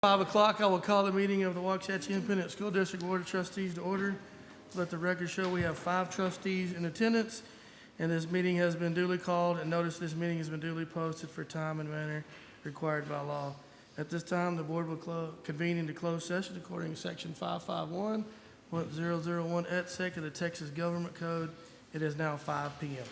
5 o'clock, I will call the meeting of the Waxahachie Independent School District Board of Trustees to order. Let the record show we have 5 trustees in attendance, and this meeting has been duly called, and notice this meeting has been duly posted for time and manner required by law. At this time, the board will convene into closed session according to section 551.001 et sec of the Texas Government Code. It is now 5 p.m.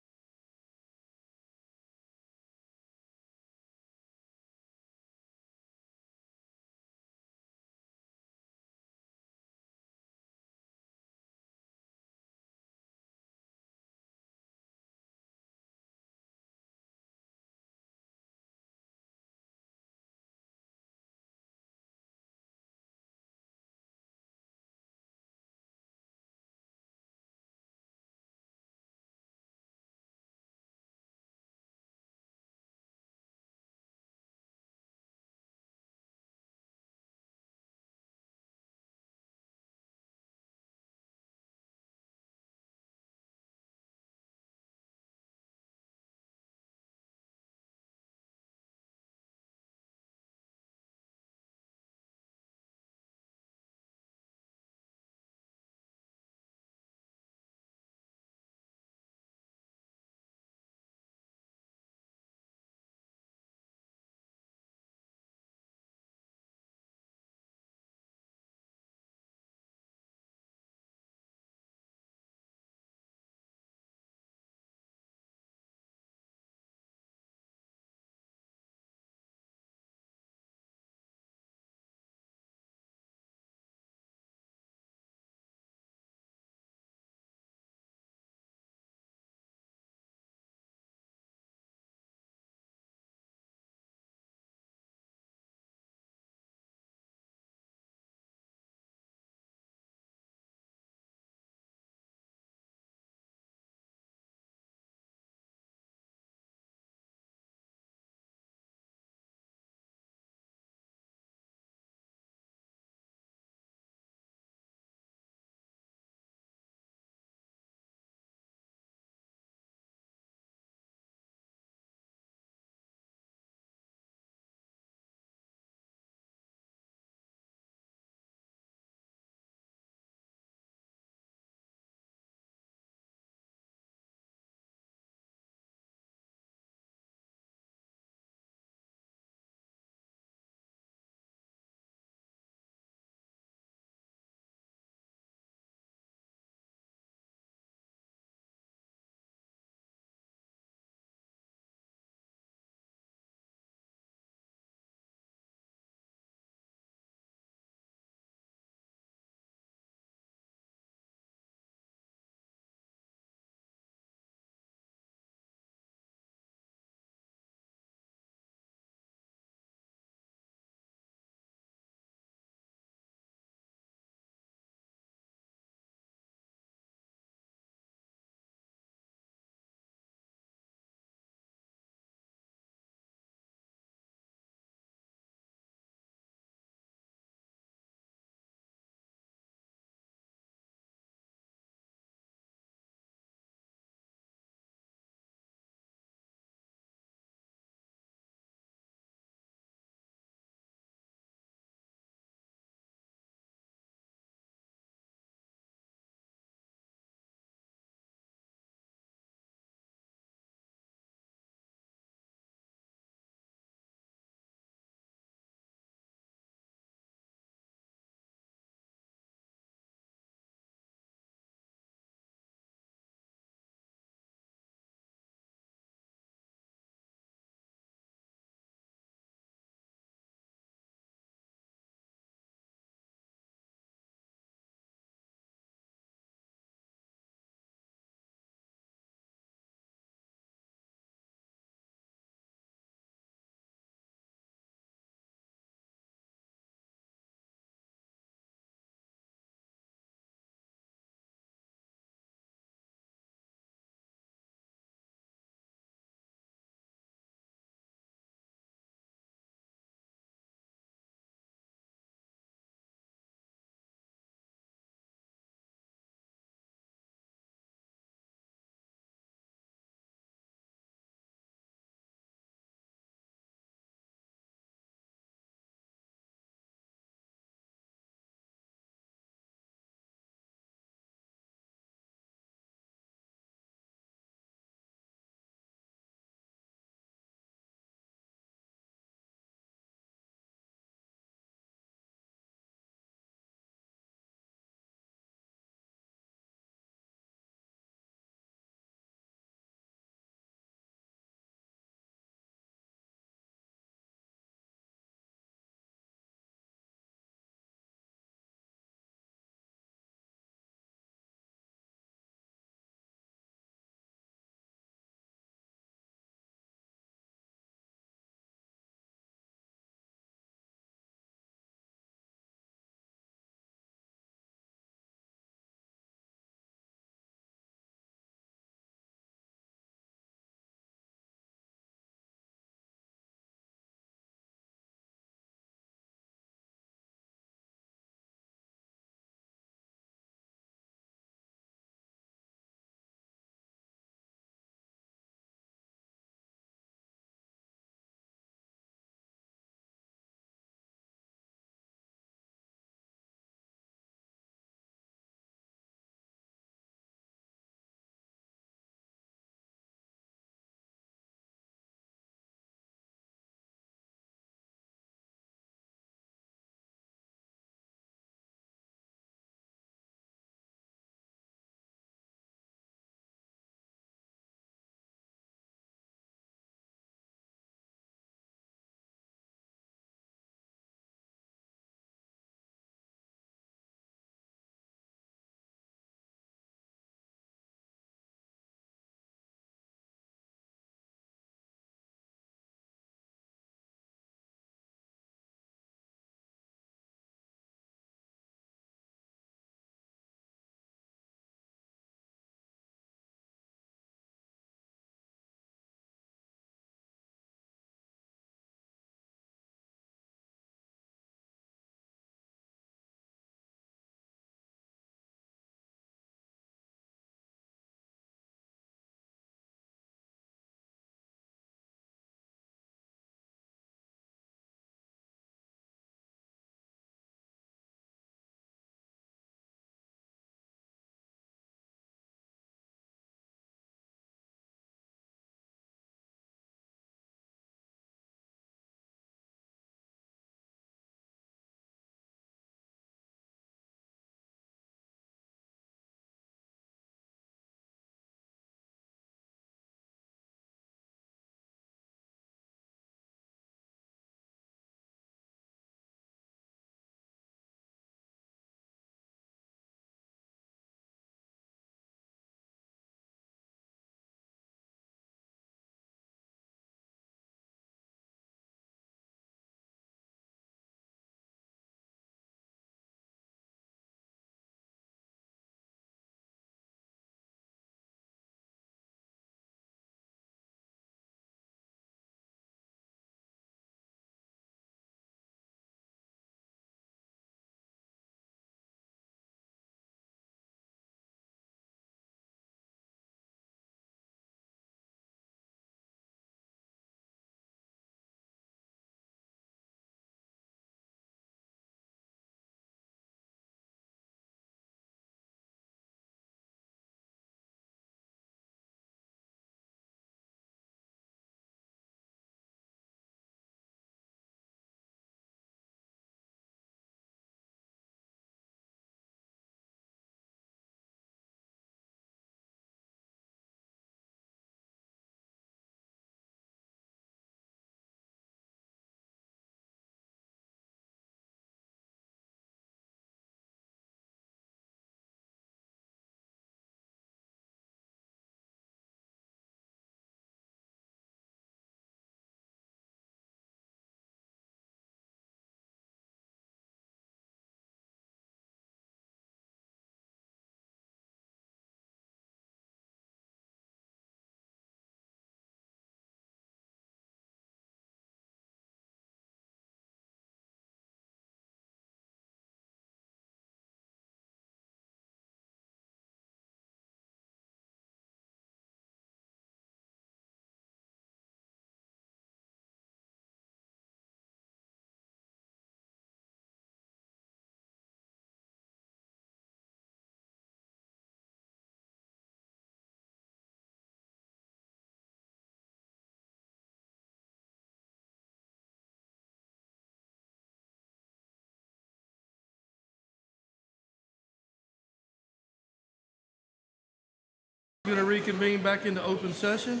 We're going to reconvene back into open session.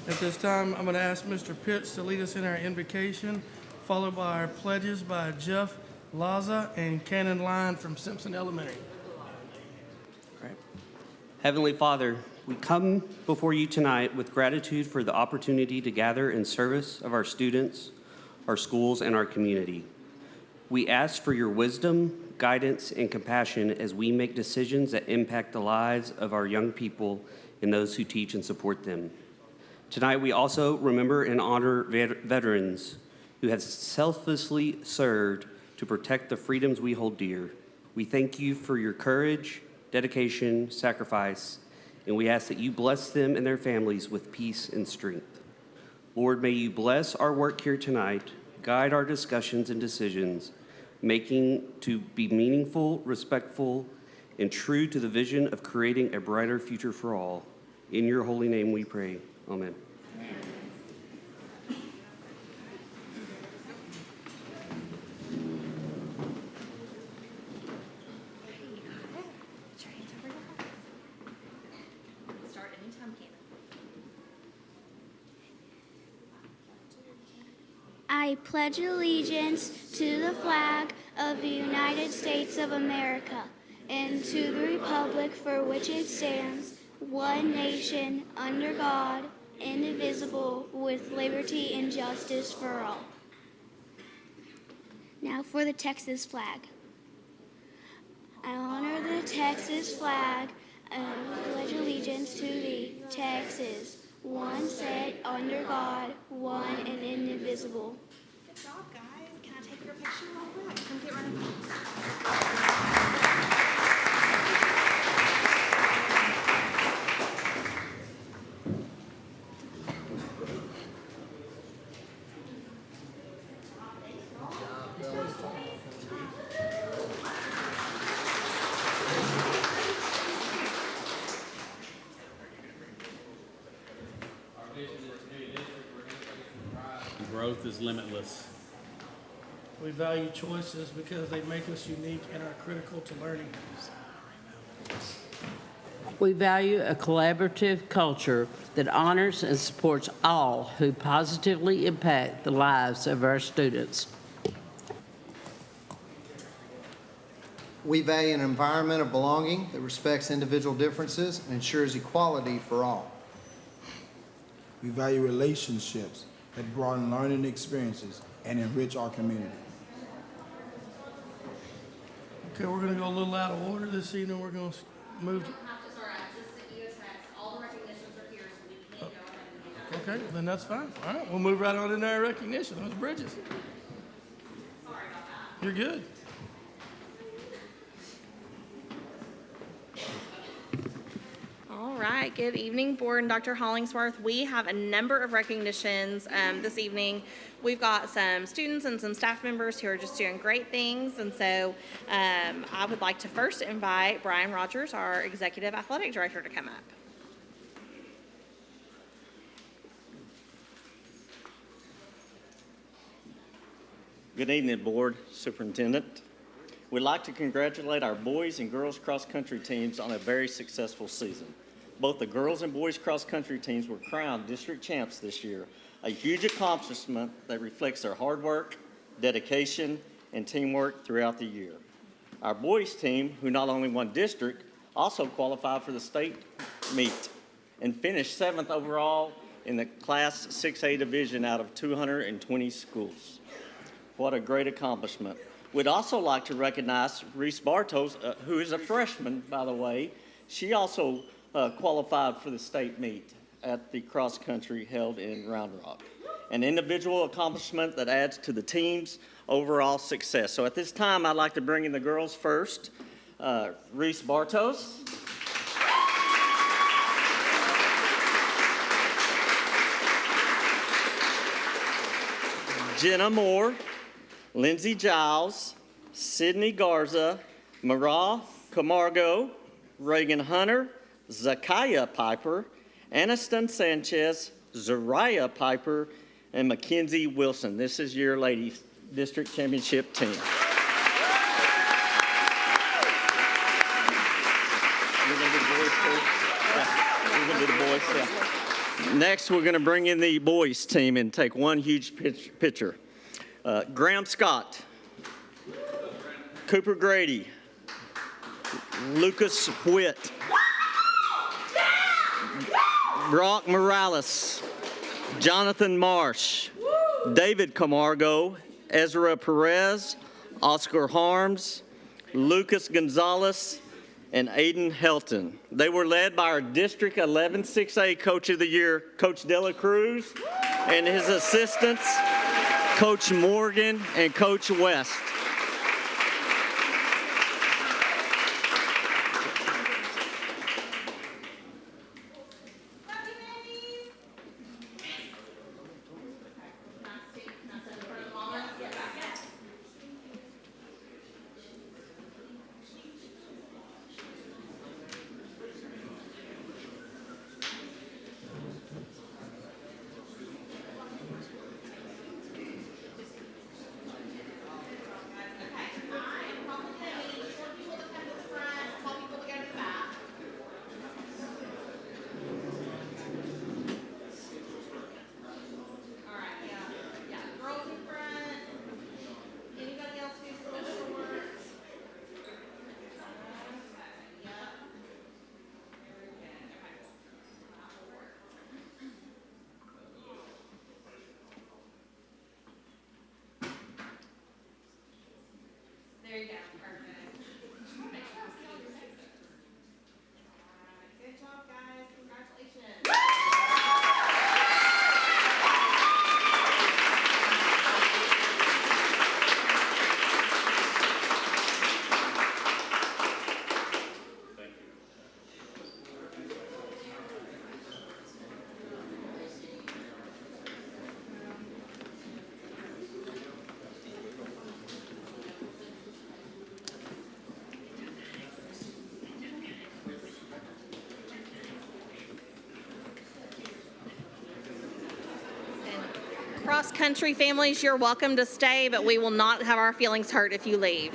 At this time, I'm going to ask Mr. Pitts to lead us in our invocation, followed by our pledges by Jeff Laza and Cannon Line from Simpson Elementary. Right. Heavenly Father, we come before you tonight with gratitude for the opportunity to gather in service of our students, our schools, and our community. We ask for your wisdom, guidance, and compassion as we make decisions that impact the lives of our young people and those who teach and support them. Tonight, we also remember and honor veterans who have selflessly served to protect the freedoms we hold dear. We thank you for your courage, dedication, sacrifice, and we ask that you bless them and their families with peace and strength. Lord, may you bless our work here tonight, guide our discussions and decisions, making to be meaningful, respectful, and true to the vision of creating a brighter future for all. In your holy name we pray. Amen. I pledge allegiance to the flag of the United States of America and to the republic for which it stands, one nation, under God, indivisible, with liberty and justice for all. Now for the Texas flag. I honor the Texas flag and pledge allegiance to thee, Texas, one set under God, one and indivisible. Good job, guys. Can I take your picture real quick? Come get right in. Growth is limitless. We value choices because they make us unique and are critical to learning. We value a collaborative culture that honors and supports all who positively impact the lives of our students. We value an environment of belonging that respects individual differences and ensures equality for all. We value relationships that broaden learning experiences and enrich our community. Okay, we're going to go a little out of order this evening. We're going to move. You don't have to, sorry, I just sent you a text. All the recognitions are here, so we can't go ahead and do that. Okay, then that's fine. All right, we'll move right on into our recognition. Those bridges. Sorry about that. You're good. All right, good evening, Board and Dr. Hollingsworth. We have a number of recognitions this evening. We've got some students and some staff members who are just doing great things, and so I would like to first invite Brian Rogers, our Executive Athletic Director, to come up. Good evening, Board, Superintendent. We'd like to congratulate our boys and girls cross-country teams on a very successful season. Both the girls and boys cross-country teams were crowned district champs this year, a huge accomplishment that reflects their hard work, dedication, and teamwork throughout the year. Our boys team, who not only won district, also qualified for the state meet and finished 7th overall in the Class 6A division out of 220 schools. What a great accomplishment. We'd also like to recognize Reese Bartos, who is a freshman, by the way. She also qualified for the state meet at the cross country held in Round Rock. An individual accomplishment that adds to the team's overall success. So at this time, I'd like to bring in the girls first. Reese Bartos. Jenna Moore, Lindsay Giles, Sydney Garza, Mara Camargo, Reagan Hunter, Zakiah Piper, Aniston Sanchez, Zariah Piper, and Mackenzie Wilson. This is your ladies' district championship team. You're gonna do the boys too? Yeah, you're gonna do the boys, yeah. Next, we're gonna bring in the boys team and take one huge picture. Graham Scott, Cooper Grady, Lucas Witt, Brock Morales, Jonathan Marsh, David Camargo, Ezra Perez, Oscar Harms, Lucas Gonzalez, and Aiden Helton. They were led by our District 11 6A Coach of the Year, Coach Dela Cruz, and his assistants, Coach Morgan and Coach West. There you go. Perfect. Good job, guys. Congratulations. Cross-country families, you're welcome to stay, but we will not have our feelings hurt if you leave.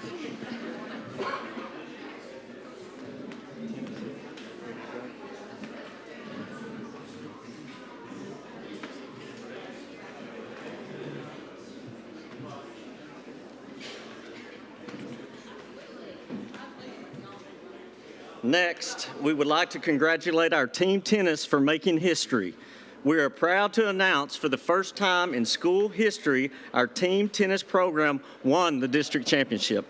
Next, we would like to congratulate our team tennis for making history. We are proud to announce for the first time in school history, our team tennis program won the district championship.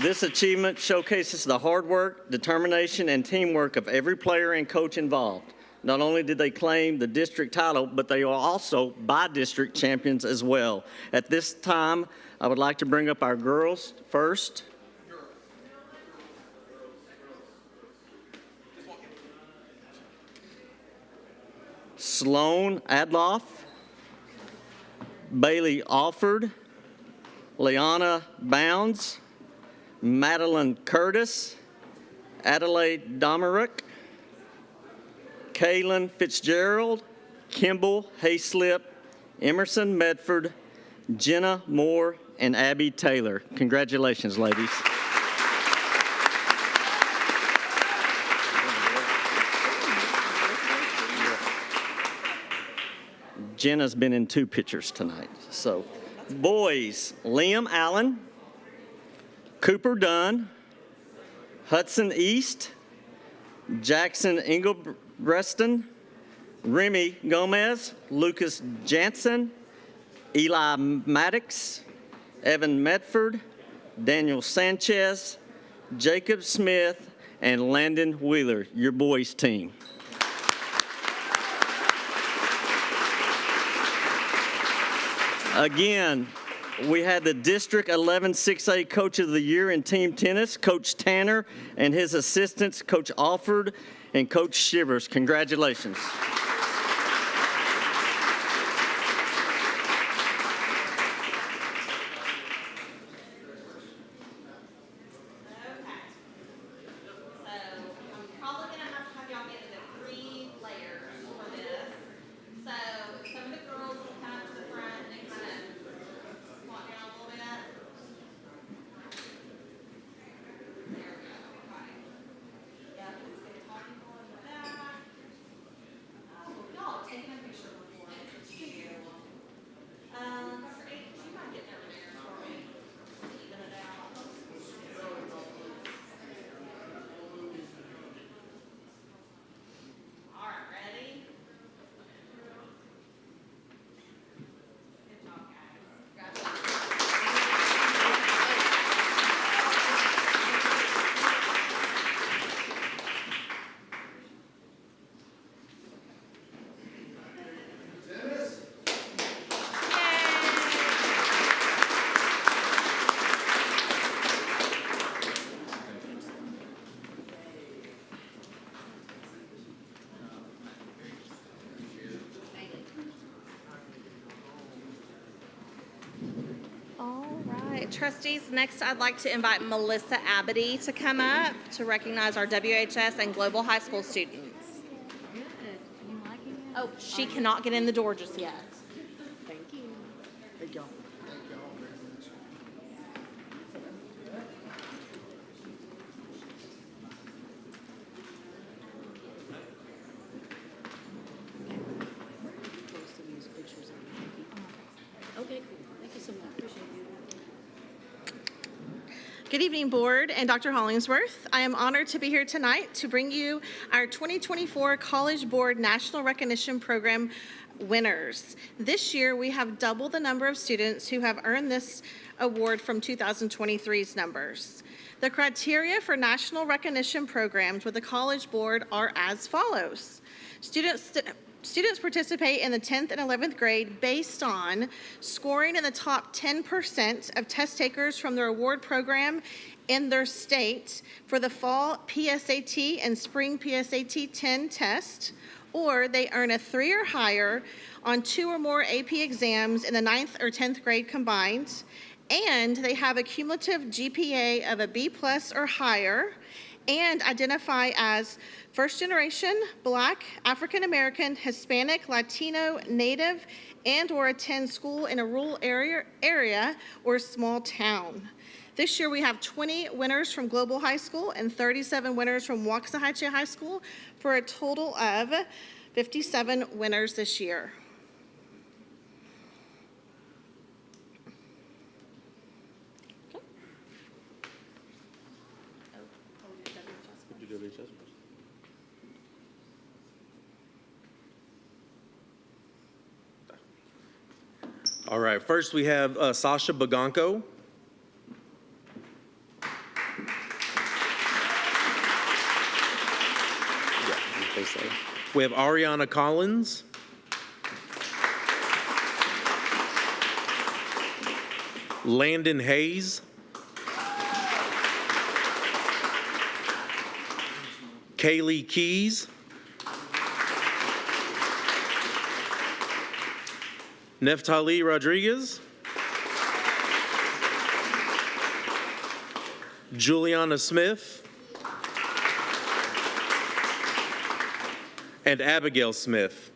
This achievement showcases the hard work, determination, and teamwork of every player and coach involved. Not only did they claim the district title, but they are also by-district champions as well. At this time, I would like to bring up our girls first. Sloan Adloff, Bailey Alford, Liana Bounds, Madeline Curtis, Adelaide Domerick, Kaylin Fitzgerald, Kimball Hayslip, Emerson Medford, Jenna Moore, and Abby Taylor. Congratulations, ladies. Jenna's been in 2 pictures tonight. So, boys, Liam Allen, Cooper Dunn, Hudson East, Jackson Engelbreston, Remy Gomez, Lucas Jansen, Eli Maddox, Evan Medford, Daniel Sanchez, Jacob Smith, and Landon Wheeler, your boys' team. Again, we had the District 11 6A Coach of the Year in team tennis, Coach Tanner, and his assistants, Coach Alford and Coach Shivers. Congratulations. So some of the girls will come to the front and kind of walk down a little bit. right, trustees, next I'd like to invite Melissa Abity to come up to recognize our WHS and Global High School students. Oh, she cannot get in the door just yet. Thank you. Thank y'all. Okay, cool. Thank you so much. Appreciate you. Good evening, Board and Dr. Hollingsworth. I am honored to be here tonight to bring you our 2024 College Board National Recognition Program winners. This year, we have double the number of students who have earned this award from 2023's numbers. The criteria for national recognition programs with the College Board are as follows. Students participate in the 10th and 11th grade based on scoring in the top 10% of test takers from their award program in their state for the fall PSAT and spring PSAT 10 test, or they earn a 3 or higher on 2 or more AP exams in the 9th or 10th grade combined, and they have a cumulative GPA of a B+ or higher, and identify as first generation, Black, African American, Hispanic, Latino, Native, and or attend school in a rural area or small town. This year we have 20 winners from Global High School and 37 winners from Waxahachie High School for a total of 57 winners this year. All right, first we have Sasha Bagonko. We have Ariana Collins. Landon Hayes. Kaylee Keys. Neftali Rodriguez. Juliana Smith. And Abigail Smith.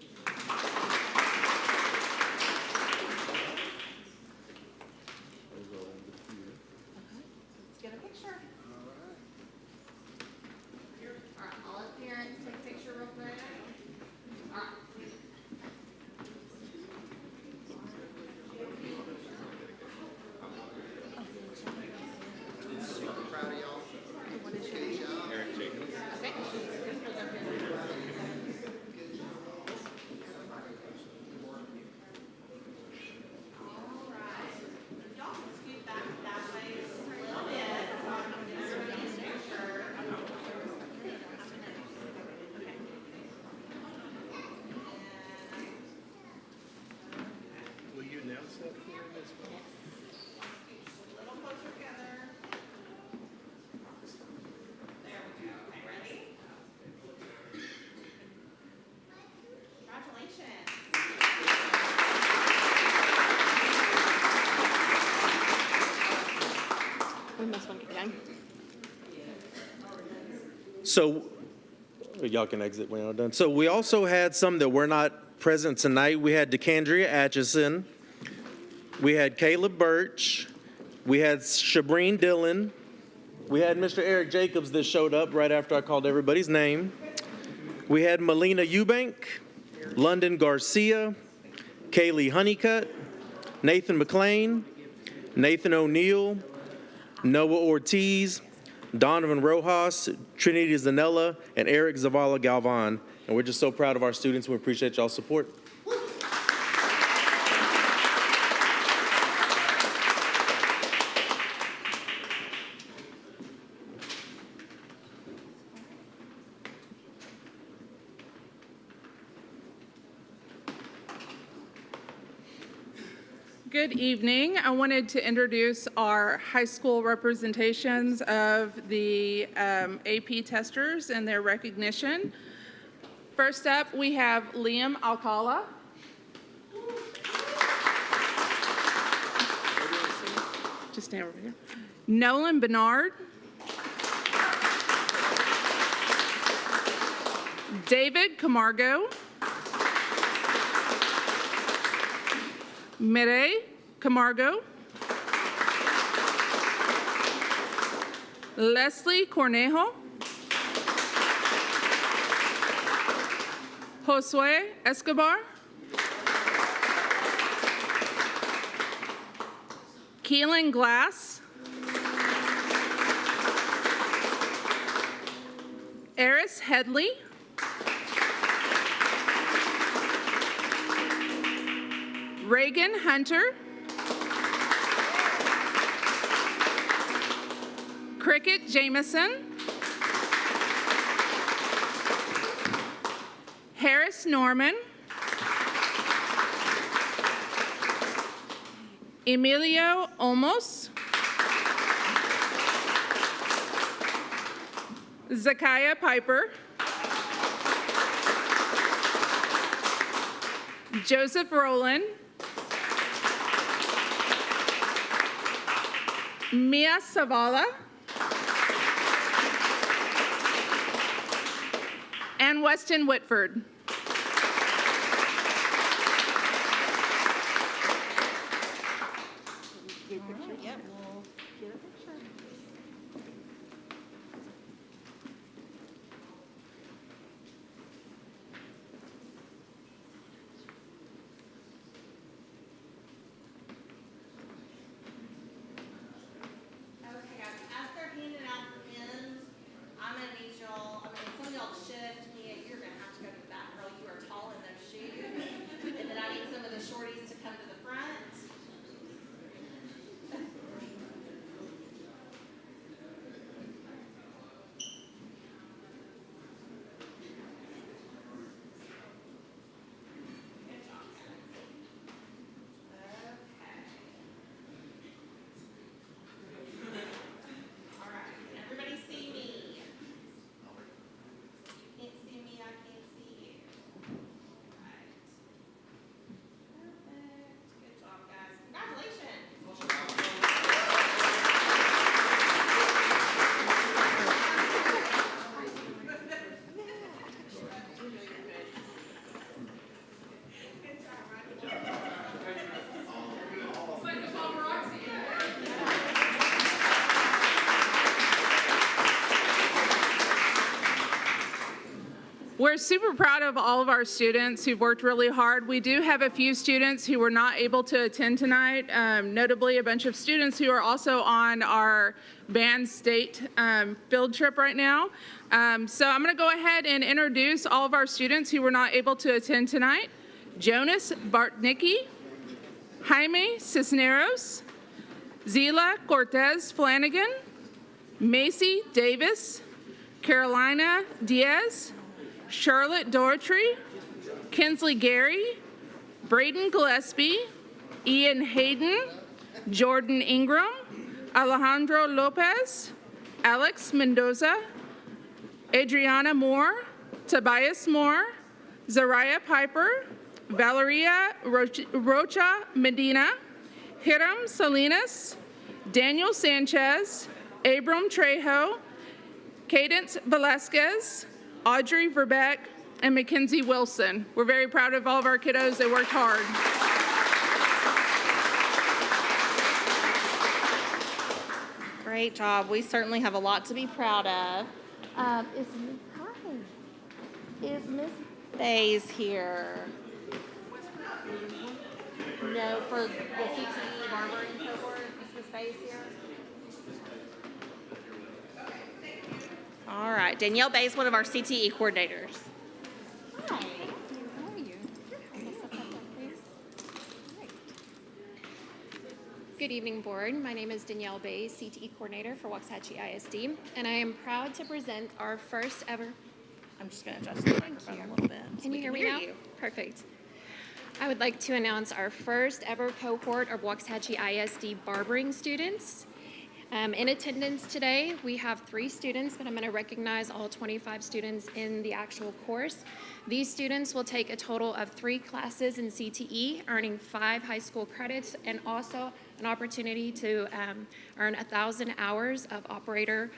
Let's get a picture. All right, all the parents take a picture real quick. All right. So, y'all can exit when I'm done. So we also had some that were not present tonight. We had DeCandria Atchison. We had Caleb Birch. We had Shabreen Dillon. We had Mr. Eric Jacobs that showed up right after I called everybody's name. We had Melina Eubank, London Garcia, Kaylee Honeycutt, Nathan McLean, Nathan O'Neill, Noah Ortiz, Donovan Rojas, Trinity Zanella, and Eric Zavala Galvan. And we're just so proud of our students. We appreciate y'all's support. Good evening. I wanted to introduce our high school representations of the AP testers and their recognition. First up, we have Liam Alcala. Just stand over here. Nolan Bernard. David Camargo. Mireille Camargo. Leslie Cornejo. Josue Escobar. Keelan Glass. Eris Headley. Reagan Hunter. Cricket Jameson. Harris Norman. Emilio Olmos. Zakiah Piper. Joseph Rowland. Mia Savala. And Weston Whitford. We're super proud of all of our students who've worked really hard. We do have a few students who were not able to attend tonight, notably a bunch of students who are also on our band state field trip right now. So I'm going to go ahead and introduce all of our students who were not able to attend tonight. Jonas Bartnicki, Jaime Cisneros, Zila Cortez Flanagan, Macy Davis, Carolina Diaz, Charlotte Doherty, Kinsley Gary, Braden Gillespie, Ian Hayden, Jordan Ingram, Alejandro Lopez, Alex Mendoza, Adriana Moore, Tobias Moore, Zariah Piper, Valeria Rocha Medina, Hiram Salinas, Daniel Sanchez, Abram Trejo, Cadence Velasquez, Audrey Verbeck, and Mackenzie Wilson. We're very proud of all of our kiddos. They worked hard. Great job. We certainly have a lot to be proud of. Is Miss Bays here? No, for the CTE barbering cohort. Is Miss Bays here? All right, Danielle Bays, one of our CTE coordinators. Hi, how are you? Please. Good evening, board. My name is Danielle Bays, CTE coordinator for Waxahachie ISD, and I am proud to present our first ever. I'm just going to adjust the microphone a little bit. so Can we you hear me now? you. Perfect. I would like to announce our first ever cohort of Waxahachie ISD barbering students. In attendance today, we have 3 students, but I'm going to recognize all 25 students in the actual course. These students will take a total of 3 classes in CTE, earning 5 high school credits, and also an opportunity to earn 1,000 hours of operator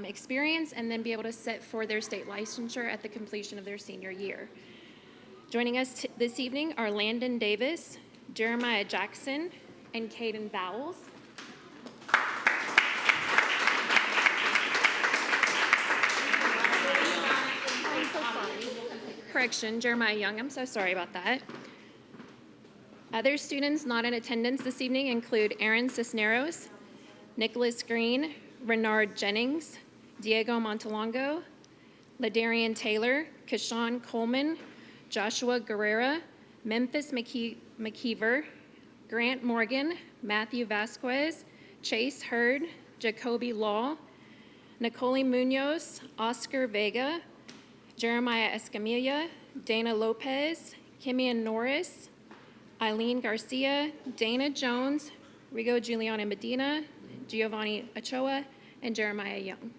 experience, and then be able to sit for their state licensure at the completion of their senior year. Joining us this evening are Landon Davis, Jeremiah Jackson, and Caden Bowles. Correction, Jeremiah Young, I'm so sorry about that. Other students not in attendance this evening include Aaron Cisneros, Nicholas Green, Renard Jennings, Diego Montalongo, Ladarian Taylor, Kashawn Coleman, Joshua Guerrera, Memphis McKeever, Grant Morgan, Matthew Vasquez, Chase Hurd, Jacoby Law, Nicole Munoz, Oscar Vega, Jeremiah Escamilla, Dana Lopez, Kimian Norris, Eileen Garcia, Dana Jones, Rigo Giuliana Medina, Giovanni Ochoa, and Jeremiah Young.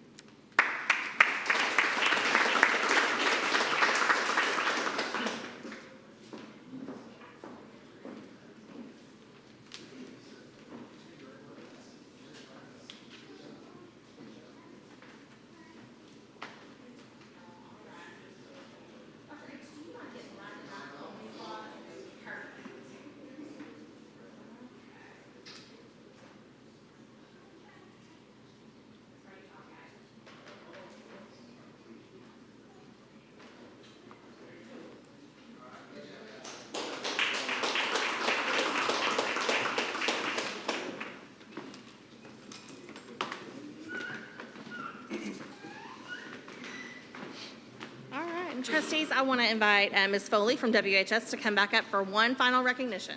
Trustees, I want to invite Ms. Foley from WHS to come back up for one final recognition.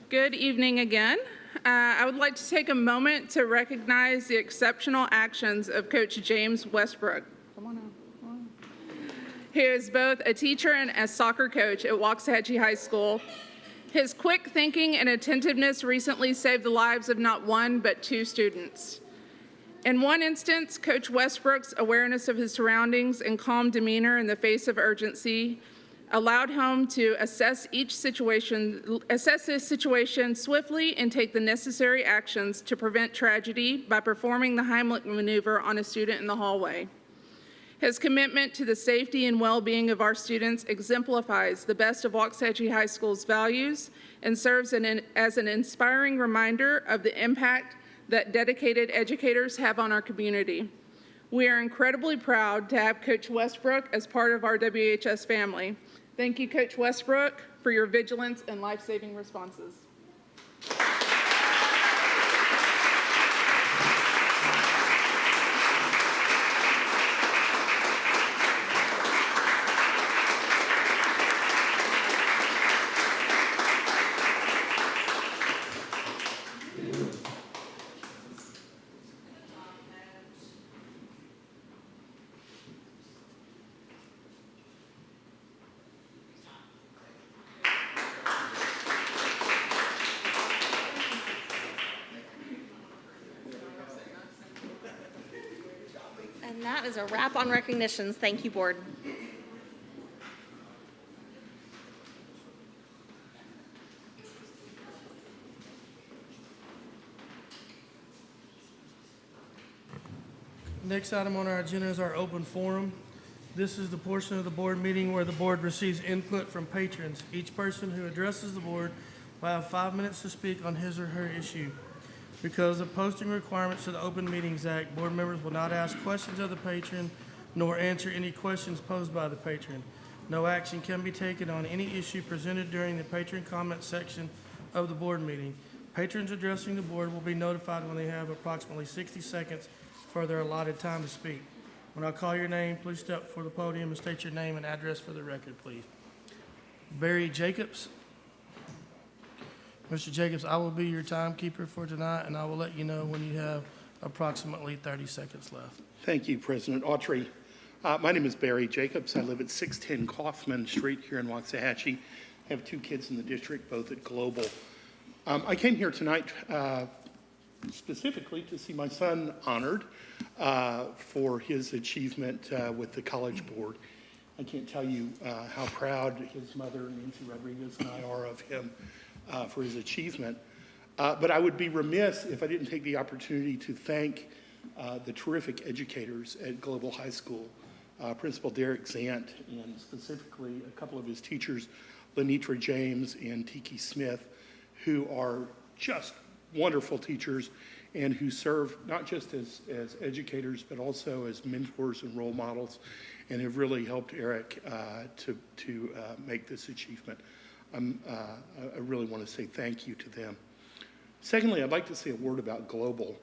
Good evening again. I would like to take a moment to recognize the exceptional actions of Coach James Westbrook. Come on now. He is both a teacher and a soccer coach at Waxahachie High School. His quick thinking and attentiveness recently saved the lives of not 1, but 2 students. In one instance, Coach Westbrook's awareness of his surroundings and calm demeanor in the face of urgency allowed him to assess this situation swiftly and take the necessary actions to prevent tragedy by performing the Heimlich maneuver on a student in the hallway. His commitment to the safety and well-being of our students exemplifies the best of Waxahachie High School's values and serves as an inspiring reminder of the impact that dedicated educators have on our community. We are incredibly proud to have Coach Westbrook as part of our WHS family. Thank you, Coach Westbrook, for your vigilance and life-saving responses. And that is a wrap on recognitions. Thank you, board. Next item on our agenda is our open forum. This is the portion of the board meeting where the board receives input from patrons. Each person who addresses the board will have 5 minutes to speak on his or her issue. Because of posting requirements of the Open Meetings Act, board members will not ask questions of the patron nor answer any questions posed by the patron. No action can be taken on any issue presented during the patron comment section of the board meeting. Patrons addressing the board will be notified when they have approximately 60 seconds for their allotted time to speak. When I call your name, please step before the podium and state your name and address for the record, please. Barry Jacobs. Mr. Jacobs, I will be your timekeeper for tonight, and I will let you know when you have approximately 30 seconds left. Thank you, President Autry. My name is Barry Jacobs. I live at 610 Kaufman Street here in Waxahachie. I have 2 kids in the district, both at Global. I came here tonight specifically to see my son honored for his achievement with the College Board. I can't tell you how proud his mother, Nancy Rodriguez, and I are of him for his achievement. But I would be remiss if I didn't take the opportunity to thank the terrific educators at Global High School, Principal Derek Zant, and specifically a couple of his teachers, Lenitra James and Tiki Smith, who are just wonderful teachers and who serve not just as educators, but also as mentors and role models, and have really helped Eric to make this achievement. I really want to say thank you to them. Secondly, I'd like to say a word about Global.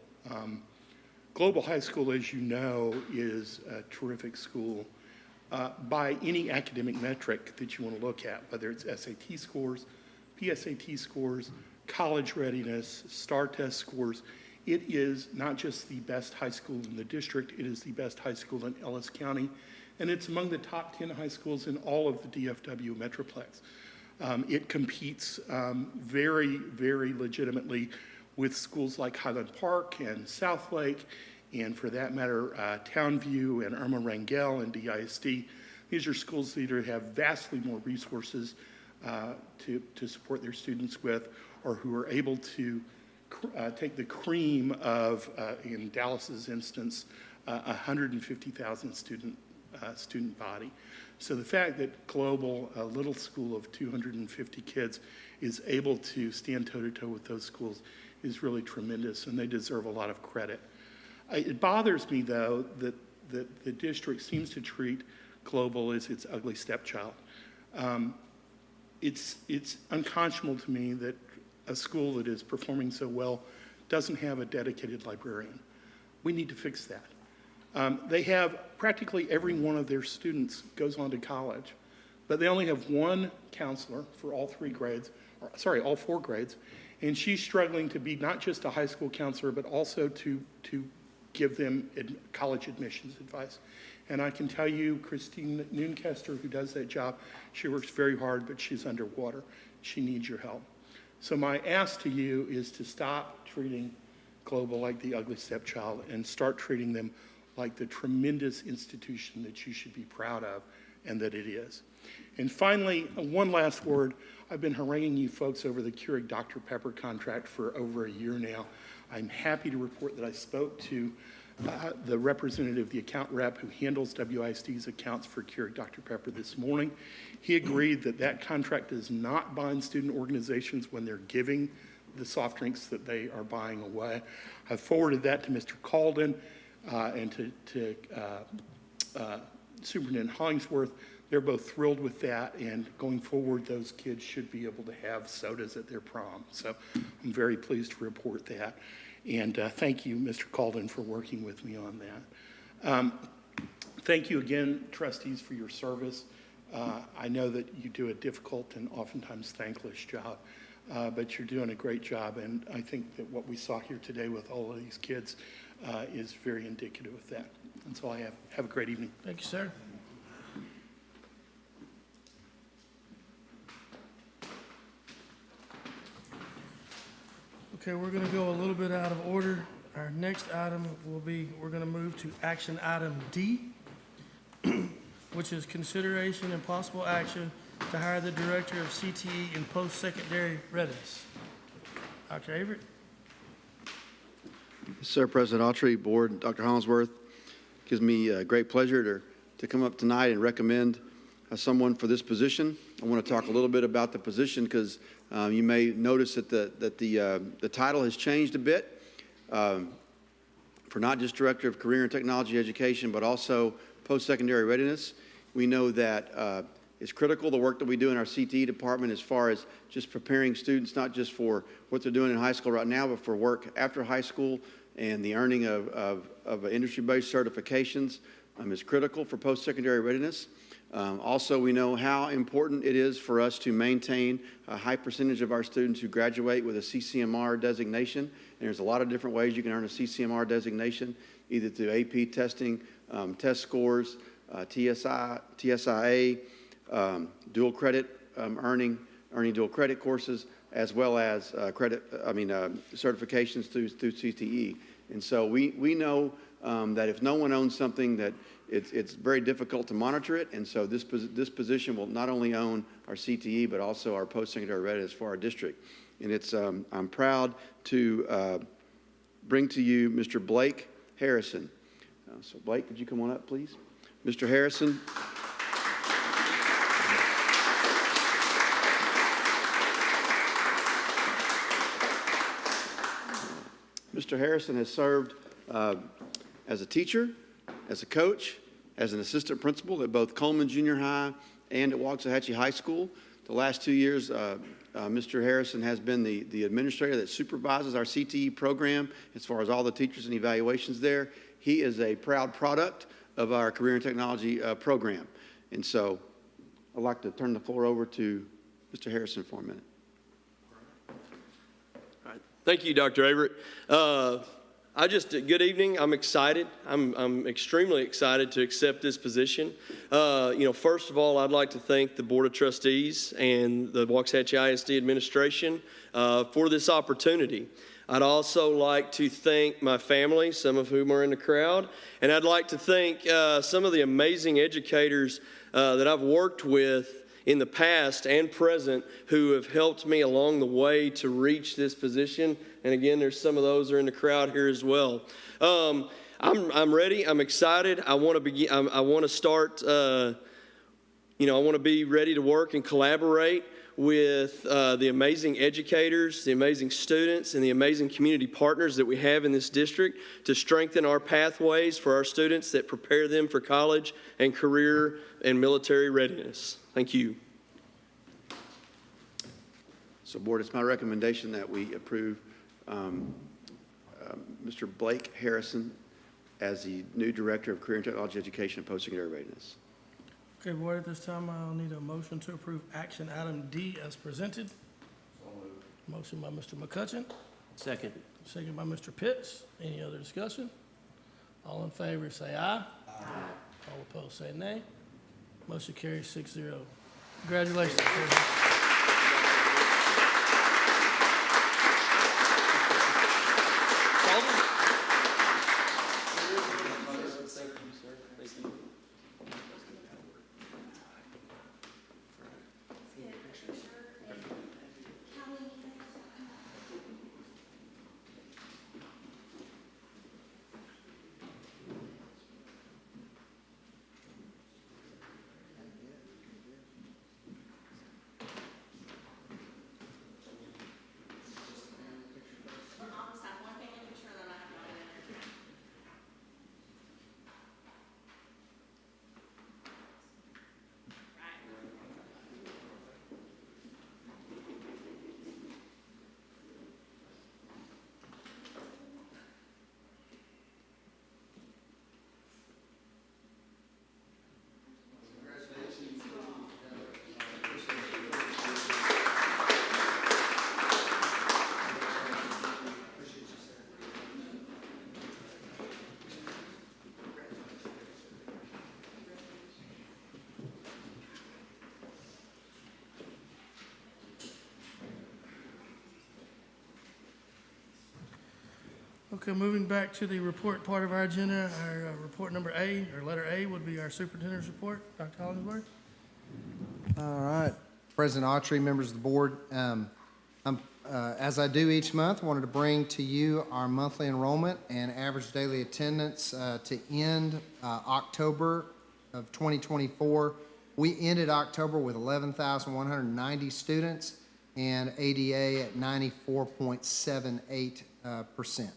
Global High School, as you know, is a terrific school by any academic metric that you want to look at, whether it's SAT scores, PSAT scores, college readiness, STAR test scores. It is not just the best high school in the district, it is the best high school in Ellis County, and it's among the top 10 high schools in all of the DFW Metroplex. It competes very, very legitimately with schools like Highland Park and Southlake, and for that matter, Townview and Irma Rangel and DISD. These are schools that either have vastly more resources to support their students with, or who are able to take the cream of, in Dallas's instance, 150,000 student body. So the fact that Global, a little school of 250 kids, is able to stand toe-to-toe with those schools is really tremendous, and they deserve a lot of credit. It bothers me, though, that the district seems to treat Global as its ugly stepchild. It's unconscionable to me that a school that is performing so well doesn't have a dedicated librarian. We need to fix that. They have practically every one of their students goes on to college, but they only have one counselor for all all 4 grades, and she's struggling to be not just a high school counselor, but also to give them college admissions advice. And I can tell you, Christine Noonkester, who does that job, she works very hard, but she's underwater. She needs your help. So my ask to you is to stop treating Global like the ugly stepchild and start treating them like the tremendous institution that you should be proud of and that it is. And finally, one last word. I've been haranguing you folks over the Keurig Dr. Pepper contract for over a year now. I'm happy to report that I spoke to the representative, the account rep who handles WISD's accounts for Keurig Dr. Pepper this morning. He agreed that that contract does not bind student organizations when they're giving the soft drinks that they are buying away. I forwarded that to Mr. Calden and to Superintendent Hollingsworth. They're both thrilled with that, and going forward, those kids should be able to have sodas at their prom. So I'm very pleased to report that. And thank you, Mr. Calden, for working with me on that. Thank you again, trustees, for your service. I know that you do a difficult and oftentimes thankless job, but you're doing a great job, and I think that what we saw here today with all of these kids is very indicative of that. That's all I have. Have a great evening. Thank you, sir. Okay, we're going to go a little bit out of order. Our next item will be, we're going to move to action item D, which is consideration and possible action to hire the director of CTE and post-secondary readiness. Dr. Averett? Sir, President Autry, Board, Dr. Hollingsworth, gives me a great pleasure to come up tonight and recommend someone for this position. I want to talk a little bit about the position because you may notice that the title has changed a bit for not just Director of Career and Technology Education, but also post-secondary readiness. We know that it's critical, the work that we do in our CTE department as far as just preparing students, not just for what they're doing in high school right now, but for work after high school, and the earning of industry-based certifications is critical for post-secondary readiness. Also, we know how important it is for us to maintain a high percentage of our students who graduate with a CCMR designation. And there's a lot of different ways you can earn a CCMR designation, either through AP testing, test scores, TSIA, dual credit earning dual credit courses. as well as certifications through CTE. And so we know that if no one owns something, that it's very difficult to monitor it. And so this position will not only own our CTE, but also our post-secondary readiness for our district. And it's I'm proud to bring to you Mr. Blake Harrison. So Blake, could you come on up, please? Mr. Harrison. Mr. Harrison has served as a teacher, as a coach, as an assistant principal at both Coleman Junior High and at Waxahachie High School. The last 2 years, Mr. Harrison has been the administrator that supervises our CTE program as far as all the teachers and evaluations there. He is a proud product of our Career and Technology program. And so I'd like to turn the floor over to Mr. Harrison for a minute. Thank you, Dr. Averett. Good evening. I'm excited. I'm extremely excited to accept this position. First of all, I'd like to thank the Board of Trustees and the Waxahachie ISD administration for this opportunity. I'd also like to thank my family, some of whom are in the crowd, and I'd like to thank some of the amazing educators that I've worked with in the past and present who have helped me along the way to reach this position. And again, there's some of those are in the crowd here as well. I'm ready. I'm excited. I want to begin. I want to start. I want to be ready to work and collaborate with the amazing educators, the amazing students, and the amazing community partners that we have in this district to strengthen our pathways for our students that prepare them for college and career and military readiness. Thank you. So, Board, it's my recommendation that we approve Mr. Blake Harrison as the new Director of Career and Technology Education and Post-Secondary Readiness. Okay, Board, at this time, I'll need a motion to approve action item D as presented. Motion by Mr. McCutcheon. Second. Second by Mr. Pitts. Any other discussion? All in favor, say aye. Aye. All opposed, say nay. Motion carries 6-0. Congratulations. Okay, moving back to the report part of our agenda, our report number A, or letter A, would be our superintendent's report. Dr. Hollingsworth? All right. President Autry, members of the board, as I do each month, I wanted to bring to you our monthly enrollment and average daily attendance to end October of 2024. We ended October with 11,190 students and ADA at 94.78%.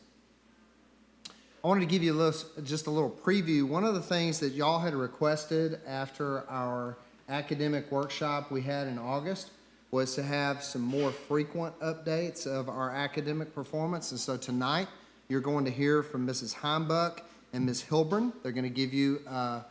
I wanted to give you just a little preview. One of the things that y'all had requested after our academic workshop we had in August was to have some more frequent updates of our academic performance. And so tonight, you're going to hear from Mrs. Heimbuck and Ms. Hilburn. They're going to give you a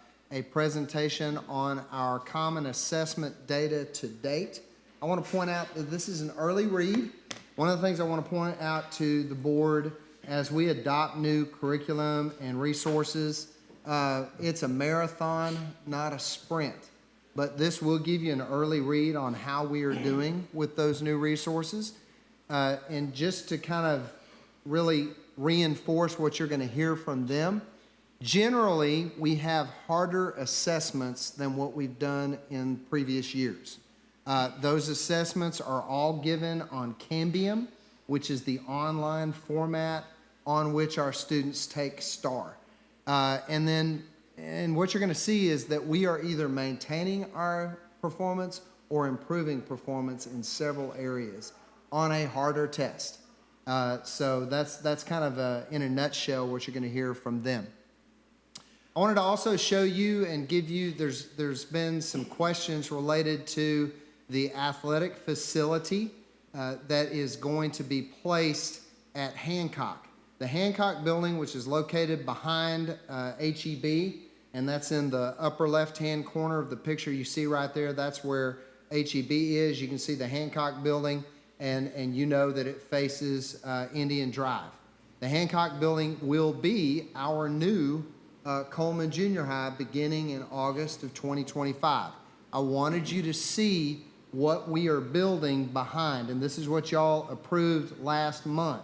presentation on our common assessment data to date. I want to point out that this is an early read. One of the things I want to point out to the board as we adopt new curriculum and resources, it's a marathon, not a sprint. but this will give you an early read on how we are doing with those new resources. And just to kind of really reinforce what you're going to hear from them, generally, we have harder assessments than what we've done in previous years. Those assessments are all given on Cambium, which is the online format on which our students take STAR. And what you're going to see is that we are either maintaining our performance or improving performance in several areas on a harder test. So that's kind of in a nutshell what you're going to hear from them. I wanted to also show you and give you, there's been some questions related to the athletic facility that is going to be placed at Hancock. The Hancock building, which is located behind HEB, and that's in the upper left-hand corner of the picture you see right there. That's where HEB is. You can see the Hancock building, and you know that it faces Indian Drive. The Hancock building will be our new Coleman Junior High beginning in August of 2025. I wanted you to see what we are building behind, and this is what y'all approved last month.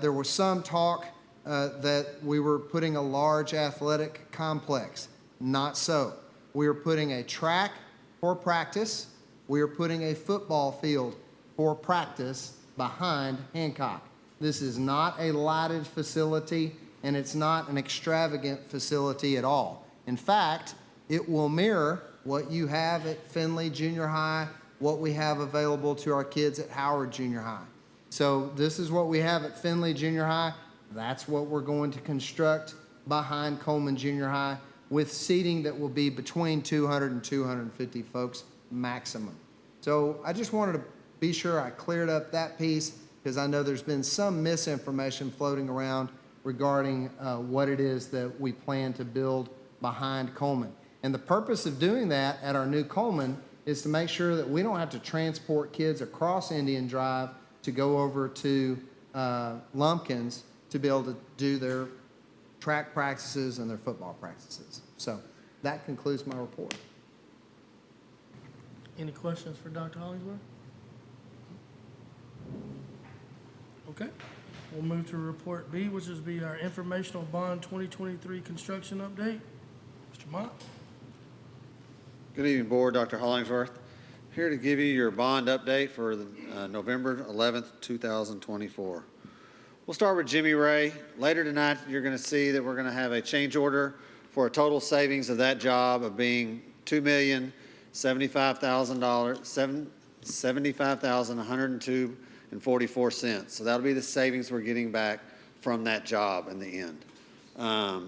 There was some talk that we were putting a large athletic complex. Not so. We are putting a track for practice. We are putting a football field for practice behind Hancock. This is not a lighted facility, and it's not an extravagant facility at all. In fact, it will mirror what you have at Findlay Junior High, what we have available to our kids at Howard Junior High. So this is what we have at Findlay Junior High. That's what we're going to construct behind Coleman Junior High, with seating that will be between 200 and 250 folks maximum. So I just wanted to be sure I cleared up that piece, because I know there's been some misinformation floating around regarding what it is that we plan to build behind Coleman. And the purpose of doing that at our new Coleman is to make sure that we don't have to transport kids across Indian Drive to go over to Lumpkins to be able to do their track practices and their football practices. So that concludes my report. Any questions for Dr. Hollingsworth? Okay, we'll move to report B, which is our informational bond 2023 construction update. Mr. Mott? Good evening, Board. Dr. Hollingsworth. Here to give you your bond update for November 11th, 2024. We'll start with Jimmy Ray. Later tonight, you're going to see that we're going to have a change order for a total savings of that job of being $2,075,000, $75,102.44. So that'll be the savings we're getting back from that job in the end.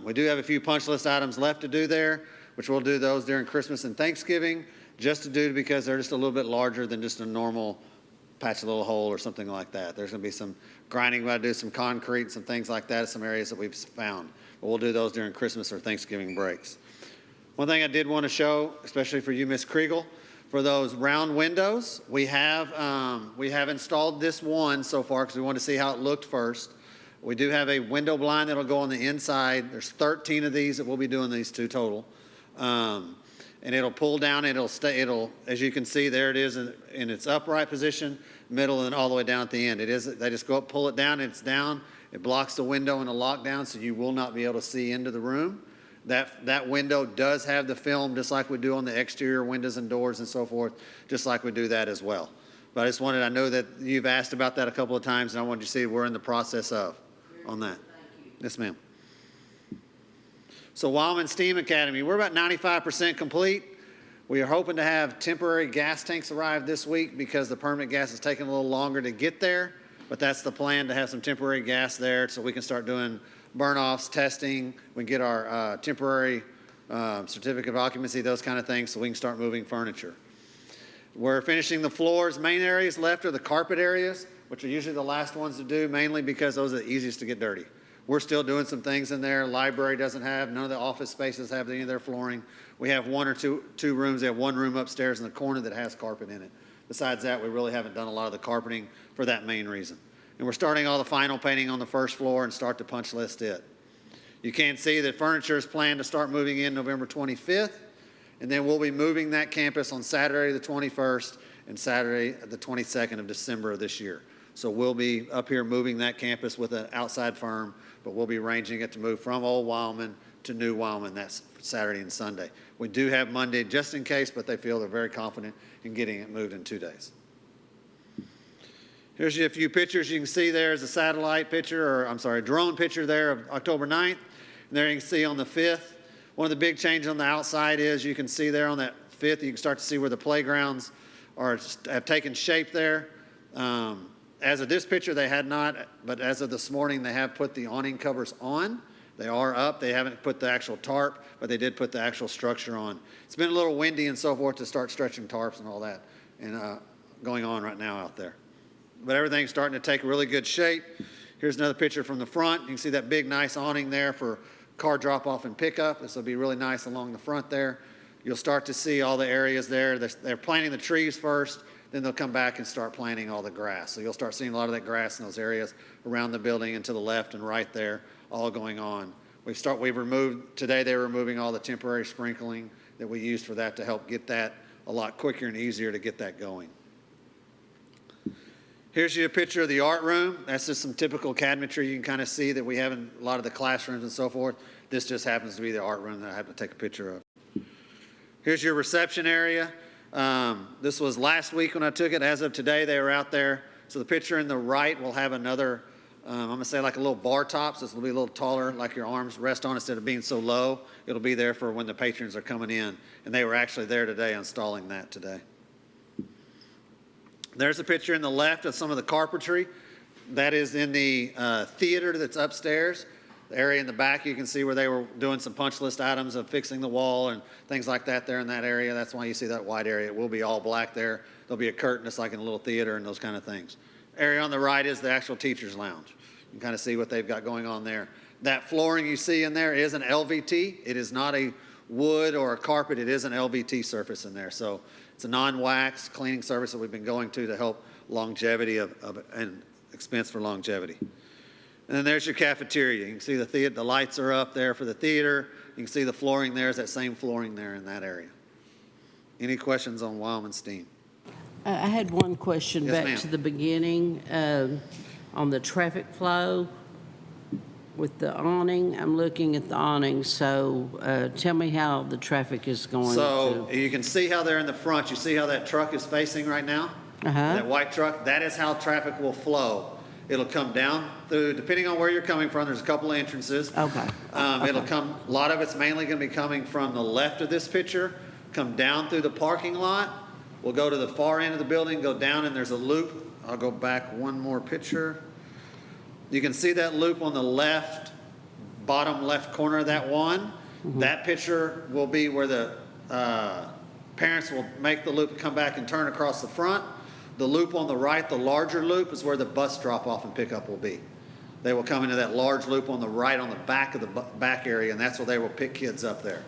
We do have a few punch list items left to do there, which we'll do those during Christmas and Thanksgiving, just to do because they're just a little bit larger than just a normal patch a little hole or something like that. There's going to be some grinding, we got to do some concrete, some things like that, some areas that we've found. But we'll do those during Christmas or Thanksgiving breaks. One thing I did want to show, especially for you, Ms. Kriegel, for those round windows, we have installed this one so far because we wanted to see how it looked first. We do have a window blind that'll go on the inside. There's 13 of these that we'll be doing, these two total. And it'll pull down, as you can see, there it is in its upright position, middle, and all the way down at the end. They just go up, pull it down, and it's down. It blocks the window in a lockdown, so you will not be able to see into the room. That window does have the film, just like we do on the exterior windows and doors and so forth, just like we do that as well. But I know that you've asked about that a couple of times, and I wanted you to see we're in the process of on that. Yes, ma'am. So Wildman Steam Academy, we're about 95% complete. We are hoping to have temporary gas tanks arrive this week because the permanent gas is taking a little longer to get there, but that's the plan, to have some temporary gas there so we can start doing burn-offs, testing. We can get our temporary certificate of occupancy, those kind of things, so we can start moving furniture. We're finishing the floors. Main areas left are the carpet areas, which are usually the last ones to do, mainly because those are the easiest to get dirty. We're still doing some things in there. Library doesn't have, none of the office spaces have any of their flooring. We have one or two rooms. They have one room upstairs in the corner that has carpet in it. Besides that, we really haven't done a lot of the carpeting for that main reason. And we're starting all the final painting on the first floor and start to punch list it. You can see that furniture is planned to start moving in November 25th. And then we'll be moving that campus on Saturday the 21st and Saturday the 22nd of December of this year. So we'll be up here moving that campus with an outside firm, but we'll be arranging it to move from Old Wildman to New Wildman. That's Saturday and Sunday. We do have Monday just in case, but they feel they're very confident in getting it moved in 2 days. Here's a few pictures. You can see there's a satellite picture, or I'm sorry, a drone picture there of October 9th. And there you can see on the 5th. One of the big changes on the outside is you can see there on that 5th, you can start to see where the playgrounds have taken shape there. As of this picture, they had not, but as of this morning, they have put the awning covers on. They are up. They haven't put the actual tarp, but they did put the actual structure on. It's been a little windy and so forth to start stretching tarps and all that and going on right now out there. But everything's starting to take really good shape. Here's another picture from the front. You can see that big, nice awning there for car drop-off and pickup. This will be really nice along the front there. You'll start to see all the areas there. They're planting the trees first, then they'll come back and start planting all the grass. So you'll start seeing a lot of that grass in those areas around the building and to the left and right there, today they're removing all the temporary sprinkling that we used for that to help get that a lot quicker and easier to get that going. Here's a picture of the art room. That's just some typical cabinetry you can kind of see that we have in a lot of the classrooms and so forth. This just happens to be the art room that I happen to take a picture of. Here's your reception area. This was last week when I took it. As of today, they were out there. So the picture in the right will have another, I'm going to say like a little bar top. So this will be a little taller, like your arms rest on instead of being so low. It'll be there for when the patrons are coming in. And they were actually there today installing that today. There's a picture in the left of some of the carpentry. That is in the theater that's upstairs. The area in the back, you can see where they were doing some punch list items of fixing the wall and things like that there in that area. That's why you see that white area. It will be all black there. There'll be a curtain just like in a little theater and those kind of things. Area on the right is the actual teacher's lounge. You can kind of see what they've got going on there. That flooring you see in there is an LVT. It is not a wood or a carpet. It is an LVT surface in there. So it's a non-wax cleaning service that we've been going to help longevity and expense for longevity. And then there's your cafeteria. You can see the lights are up there for the theater. You can see the flooring there is that same flooring there in that area. Any questions on Wildman STEAM? I had one question Yes, back ma'am. to the beginning on the traffic flow with the awning. I'm looking at the awning, so tell me how the traffic is going. So you can see how they're in the front. You see how that truck is facing right now? That white truck, that is how traffic will flow. It'll come down through, depending on where you're coming from, there's a couple of entrances. Okay. It'll come, a lot of it's mainly going to be coming from the left of this picture, come down through the parking lot. We'll go to the far end of the building, go down, and there's a loop. I'll go back one more picture. You can see that loop on the left, bottom left corner of that one. That picture will be where the parents will make the loop and come back and turn across the front. The loop on the right, the larger loop, is where the bus drop-off and pickup will be. They will come into that large loop on the right on the back of the back area, and that's where they will pick kids up there.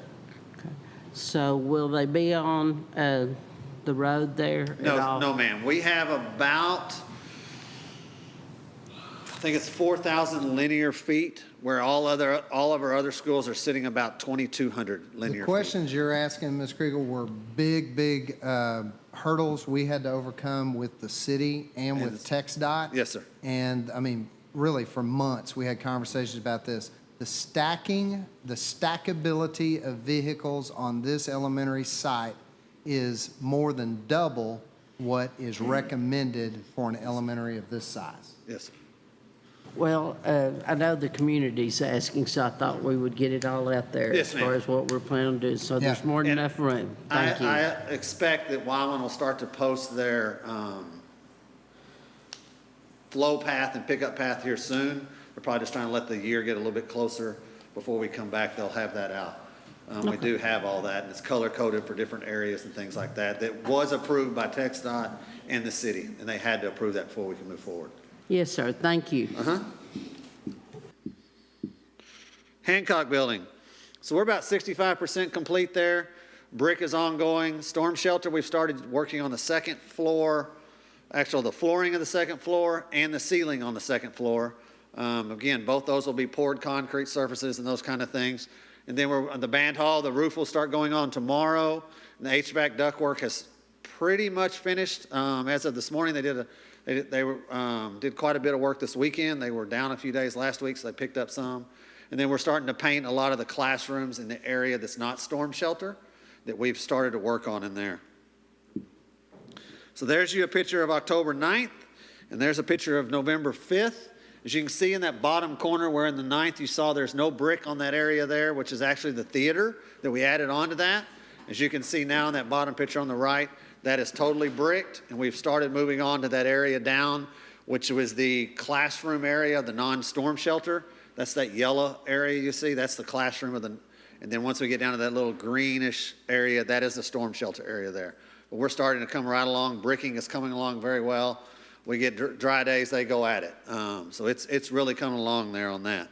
So will they be on the road there at all? No, ma'am. We have about, I think it's 4,000 linear feet, where all of our other schools are sitting about 2,200 linear feet. The questions you're asking, Ms. Kriegel, were big hurdles we had to overcome with the city and with TxDOT. Yes, sir. And I mean, really for months, we had conversations about this. The stackability of vehicles on this elementary site is more than double what is recommended for an elementary of this size. Yes, sir. Well, I know the community's asking, so I thought we would get it all out there Yes, as far ma'am. as what we're planning to do. So there's more than enough room. Thank you. I expect that Wyman will start to post their flow path and pickup path here soon. We're probably just trying to let the year get a little bit closer before we come back. They'll have that out. We do have all that, and it's color-coded for different areas and things like that. That was approved by TxDOT and the city, and they had to approve that before we can move forward. Yes, sir. Thank you. Hancock Building. So we're about 65% complete there. Brick is ongoing. Storm shelter, we've started working on the second floor, actually the flooring of the second floor and the ceiling on the second floor. Again, both those will be poured concrete surfaces and those kind of things. And then we're on the band hall, the roof will start going on tomorrow. And the HVAC ductwork has pretty much finished. As of this morning, they did quite a bit of work this weekend. They were down a few days last week, so they picked up some. And then we're starting to paint a lot of the classrooms in the area that's not storm shelter that we've started to work on in there. So there's you a picture of October 9th, and there's a picture of November 5th. As you can see in that bottom corner where in the 9th you saw there's no brick on that area there, which is actually the theater that we added onto that. As you can see now in that bottom picture on the right, that is totally bricked, and we've started moving on to that area down, which was the classroom area, the non-storm shelter. That's that yellow area you see, that's the classroom and then once we get down to that little greenish area, that is the storm shelter area there. But we're starting to come right along. Bricking is coming along very well. We get dry days, they go at it. So it's really coming along there on that.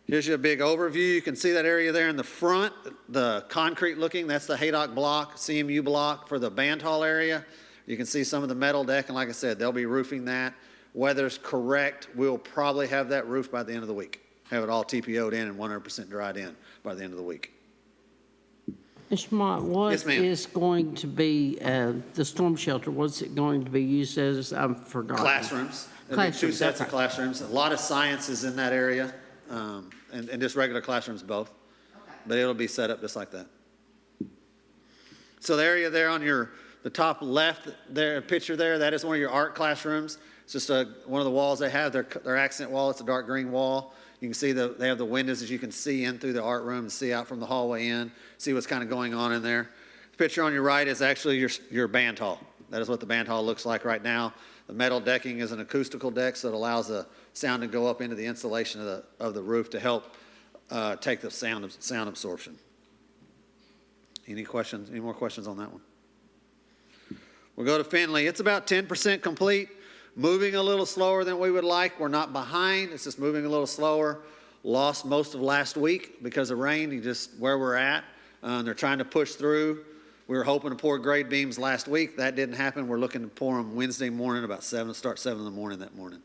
Here's you a big overview. You can see that area there in the front, the concrete looking, that's the Haydock block, CMU block for the band hall area. You can see some of the metal deck, and like I said, they'll be roofing that. Weather's correct, we'll probably have that roof by the end of the week. Have it all TPO'd in and 100% dried in by the end of the week. Mr. Mott, what Yes, ma'am. is going to be the storm shelter? What's it going to be used as? I've forgotten. Classrooms. There'll be two sets of classrooms. A lot of science is in that area, and just regular classrooms both. But it'll be set up just like that. So the area there on the top left there, picture there, that is one of your art classrooms. It's just one of the walls they have, their accent wall. It's a dark green wall. You can see they have the windows as you can see in through the art room and see out from the hallway in, see what's kind of going on in there. The picture on your right is actually your band hall. That is what the band hall looks like right now. The metal decking is an acoustical deck, so it allows the sound to go up into the insulation of the roof to help take the sound absorption. Any questions? Any more questions on that one? We'll go to Finley. It's about 10% complete. Moving a little slower than we would like. We're not behind. It's just moving a little slower. Lost most of last week because of rain. Where we're at. They're trying to push through. We were hoping to pour grade beams last week. That didn't happen. We're looking to pour them Wednesday morning about 7. Start 7 in the morning that morning.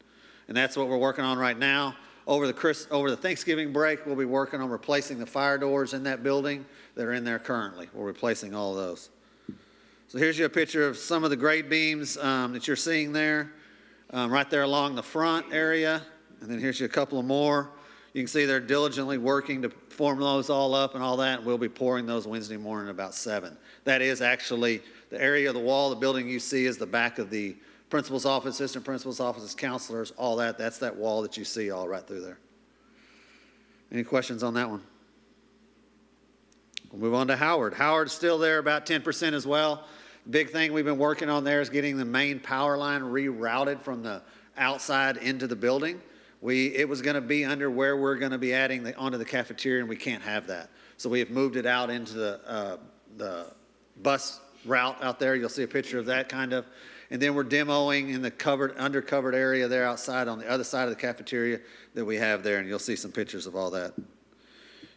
And that's what we're working on right now. Over the Thanksgiving break, we'll be working on replacing the fire doors in that building that are in there currently. We're replacing all of those. So here's you a picture of some of the grade beams that you're seeing there. Right there along the front area, and then here's you a couple of more. You can see they're diligently working to form those all up and all that, and we'll be pouring those Wednesday morning about 7. That is actually the area of the wall, the building you see is the back of the principal's office, assistant principal's office, counselors, all that. That's that wall that you see all right through there. Any questions on that one? We'll move on to Howard. Howard's still there about 10% as well. Big thing we've been working on there is getting the main power line rerouted from the outside into the building. It was going to be under where we're going to be adding onto the cafeteria, and we can't have that. So we have moved it out into the bus route out there. You'll see a picture of that kind of. And then we're demoing in the undercovered area there outside on the other side of the cafeteria that we have there, and you'll see some pictures of all that.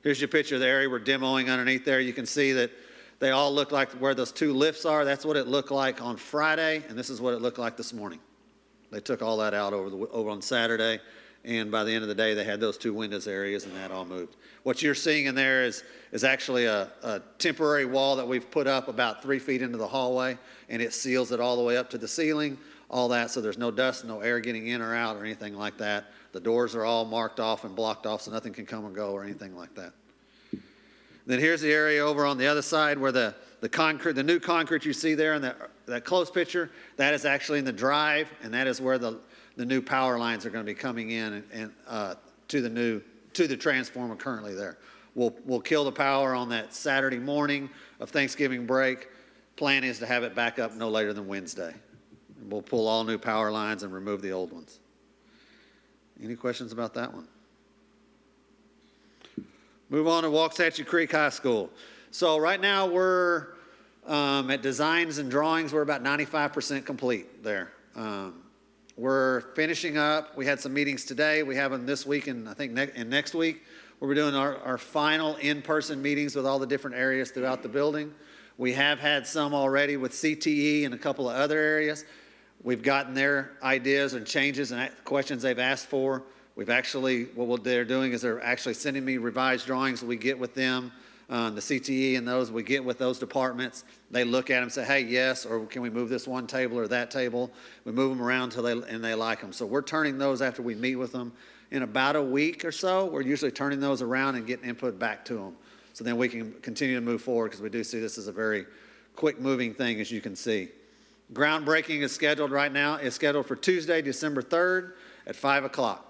Here's your picture of the area we're demoing underneath there. You can see that they all look like where those 2 lifts are. That's what it looked like on Friday, and this is what it looked like this morning. They took all that out over on Saturday, and by the end of the day, they had those 2 windows areas, and that all moved. What you're seeing in there is actually a temporary wall that we've put up about 3 feet into the hallway, and it seals it all the way up to the ceiling, all that, so there's no dust, no air getting in or out or anything like that. The doors are all marked off and blocked off, so nothing can come and go or anything like that. Then here's the area over on the other side where the new concrete you see there in that close picture, that is actually in the drive, and that is where the new power lines are going to be coming in and to the transformer currently there. We'll kill the power on that Saturday morning of Thanksgiving break. Plan is to have it back up no later than Wednesday. And we'll pull all new power lines and remove the old ones. Any questions about that one? Move on to Waxahachie Creek High School. So right now we're at designs and drawings, we're about 95% complete there. We're finishing up. We had some meetings today. We have them this week and I think next week. We're doing our final in-person meetings with all the different areas throughout the building. We have had some already with CTE and a couple of other areas. We've gotten their ideas and changes and questions they've asked for. We've actually, what they're doing is they're actually sending me revised drawings we get with them, the CTE and those, we get with those departments. They look at them and say, hey, yes, or can we move this one table or that table? We move them around until they like them. So we're turning those after we meet with them. In about a week or so, we're usually turning those around and getting input back to them. So then we can continue to move forward because we do see this as a very quick moving thing, as you can see. Groundbreaking is scheduled right now. It's scheduled for Tuesday, December 3rd at 5 o'clock.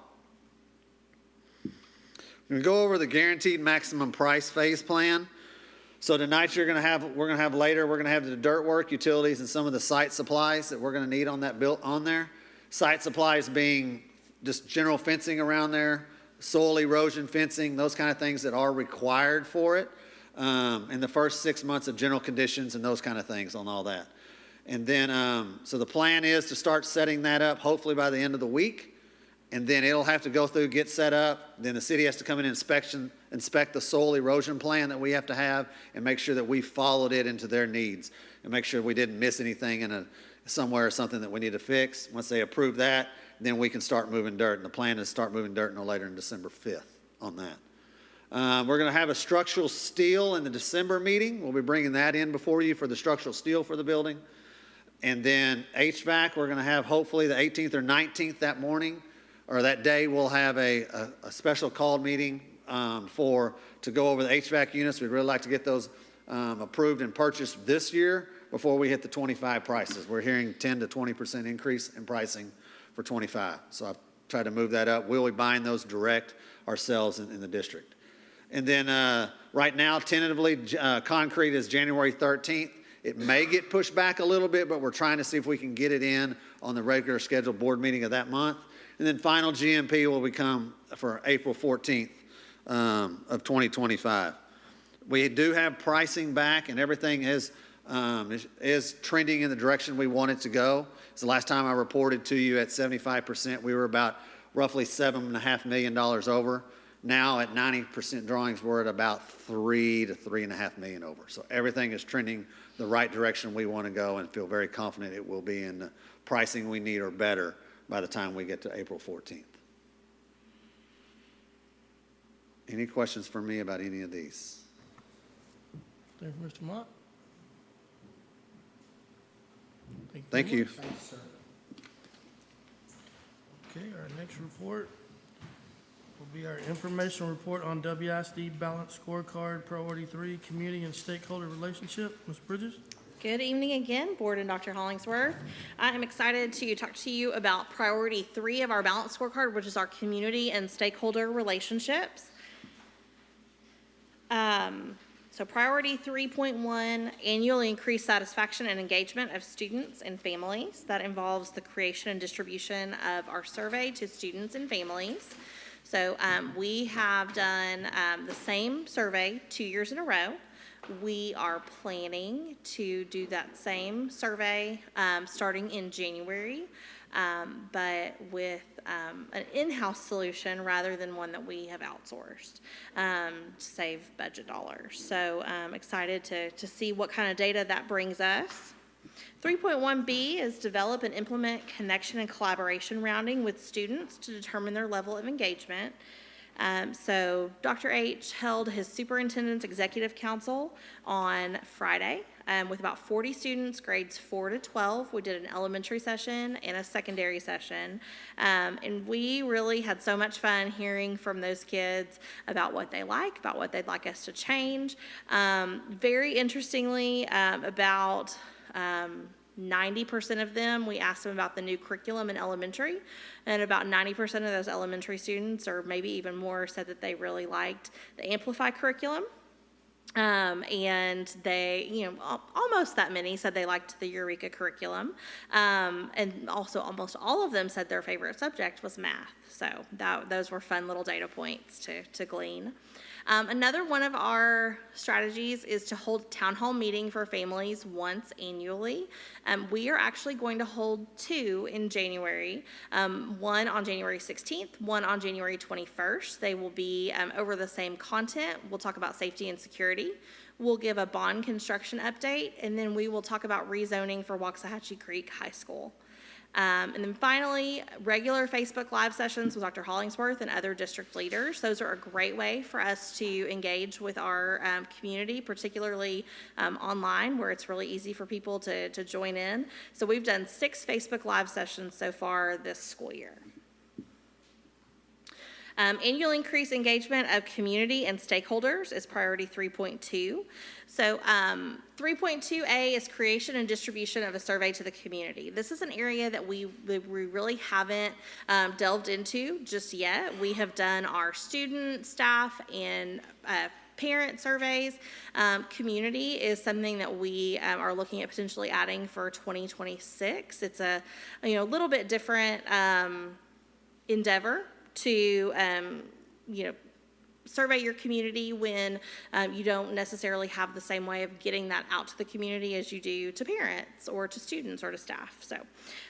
We're going to go over the guaranteed maximum price phase plan. So tonight we're going to have the dirt work, utilities, and some of the site supplies that we're going to need on that built on there. Site supplies being just general fencing around there, soil erosion fencing, those kind of things that are required for it. In the first 6 months of general conditions and those kind of things on all that. And then, so the plan is to start setting that up hopefully by the end of the week. And then it'll have to go through, get set up. Then the city has to come in and inspect the soil erosion plan that we have to have and make sure that we followed it into their needs and make sure we didn't miss anything in somewhere or something that we need to fix. Once they approve that, then we can start moving dirt. And the plan is to start moving dirt no later than December 5th on that. We're going to have a structural steel in the December meeting. We'll be bringing that in before you for the structural steel for the building. And then HVAC, we're going to have hopefully the 18th or 19th that morning. Or that day, we'll have a special called meeting to go over the HVAC units. We'd really like to get those approved and purchased this year before we hit the 25 prices. We're hearing 10 to 20% increase in pricing for 25. So I've tried to move that up. We'll be buying those direct ourselves in the district. And then right now, tentatively, concrete is January 13th. It may get pushed back a little bit, but we're trying to see if we can get it in on the regular scheduled board meeting of that month. And then final GMP will become for April 14th of 2025. We do have pricing back, and everything is trending in the direction we want it to go. So the last time I reported to you at 75%, we were about roughly $7.5 million over. Now at 90% drawings, we're at about 3 to 3.5 million over. So everything is trending the right direction we want to go and feel very confident it will be in the pricing we need or better by the time we get to April 14th. Any questions for me about any of these? Thank you, Mr. Mott. Thank you. Okay, our next report will be our informational report on WISD Balanced Scorecard Priority 3, Community and Stakeholder Relationship. Ms. Bridges? Good evening again, Board and Dr. Hollingsworth. I am excited to talk to you about Priority 3 of our Balanced Scorecard, which is our community and stakeholder relationships. So Priority 3.1, annually increase satisfaction and engagement of students and families. That involves the creation and distribution of our survey to students and families. So we have done the same survey 2 years in a row. We are planning to do that same survey starting in January, but with an in-house solution rather than one that we have outsourced to save budget dollars. So I'm excited to see what kind of data that brings us. 3.1B is develop and implement connection and collaboration rounding with students to determine their level of engagement. So Dr. H held his superintendent's executive council on Friday with about 40 students, grades 4 to 12. We did an elementary session and a secondary session. And we really had so much fun hearing from those kids about what they like, about what they'd like us to change. Very interestingly, about 90% of them, we asked them about the new curriculum in elementary, and about 90% of those elementary students, or maybe even more, said that they really liked the Amplify curriculum. And they, almost that many said they liked the Eureka curriculum. And also almost all of them said their favorite subject was math. So those were fun little data points to glean. Another one of our strategies is to hold a town hall meeting for families once annually. We are actually going to hold 2 in January, one on January 16th, one on January 21st. They will be over the same content. We'll talk about safety and security. We'll give a bond construction update, and then we will talk about rezoning for Waxahachie Creek High School. And then finally, regular Facebook Live sessions with Dr. Hollingsworth and other district leaders. Those are a great way for us to engage with our community, particularly online, where it's really easy for people to join in. So we've done 6 Facebook Live sessions so far this school year. Annual increase engagement of community and stakeholders is priority 3.2. So 3.2A is creation and distribution of a survey to the community. This is an area that we really haven't delved into just yet. We have done our student, staff, and parent surveys. Community is something that we are looking at potentially adding for 2026. It's a little bit different endeavor to survey your community when you don't necessarily have the same way of getting that out to the community as you do to parents or to students or to staff. So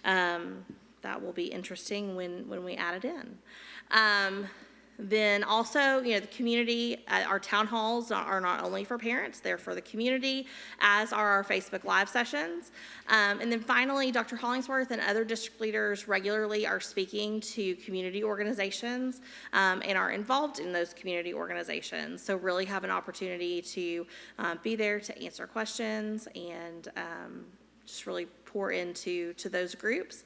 that will be interesting when we add it in. Then also, the community, our town halls are not only for parents, they're for the community, as are our Facebook Live sessions. And then finally, Dr. Hollingsworth and other district leaders regularly are speaking to community organizations and are involved in those community organizations. So really have an opportunity to be there to answer questions and just really pour into those groups.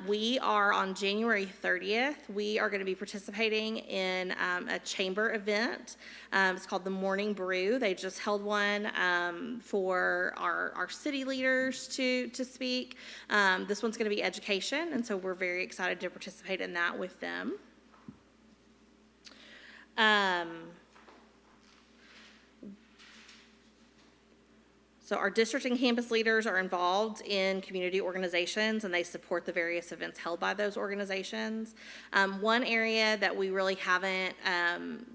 We are on January 30th. We are going to be participating in a chamber event. It's called the Morning Brew. They just held one for our city leaders to speak. This one's going to be education, and so we're very excited to participate in that with them. So our district and campus leaders are involved in community organizations, and they support the various events held by those organizations. One area that we really haven't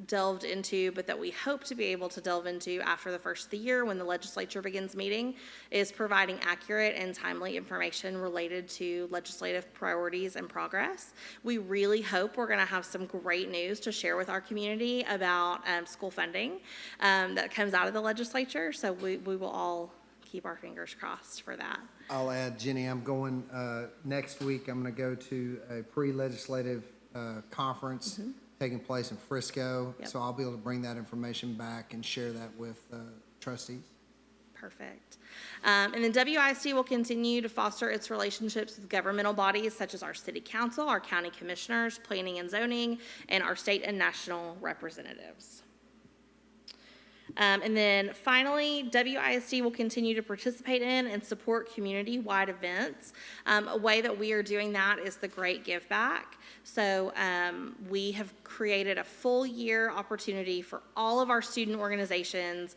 delved into, but that we hope to be able to delve into after the first of the year when the legislature begins meeting, is providing accurate and timely information related to legislative priorities and progress. We really hope we're going to have some great news to share with our community about school funding that comes out of the legislature. So we will all keep our fingers crossed for that. I'll add, Jenny, I'm going next week. I'm going to go to a pre-legislative conference taking place in Frisco. Yep. So I'll be able to bring that information back and share that with trustees. Perfect. And then WISD will continue to foster its relationships with governmental bodies such as our city council, our county commissioners, planning and zoning, and our state and national representatives. And then finally, WISD will continue to participate in and support community-wide events. A way that we are doing that is the Great Give Back. So we have created a full year opportunity for all of our student organizations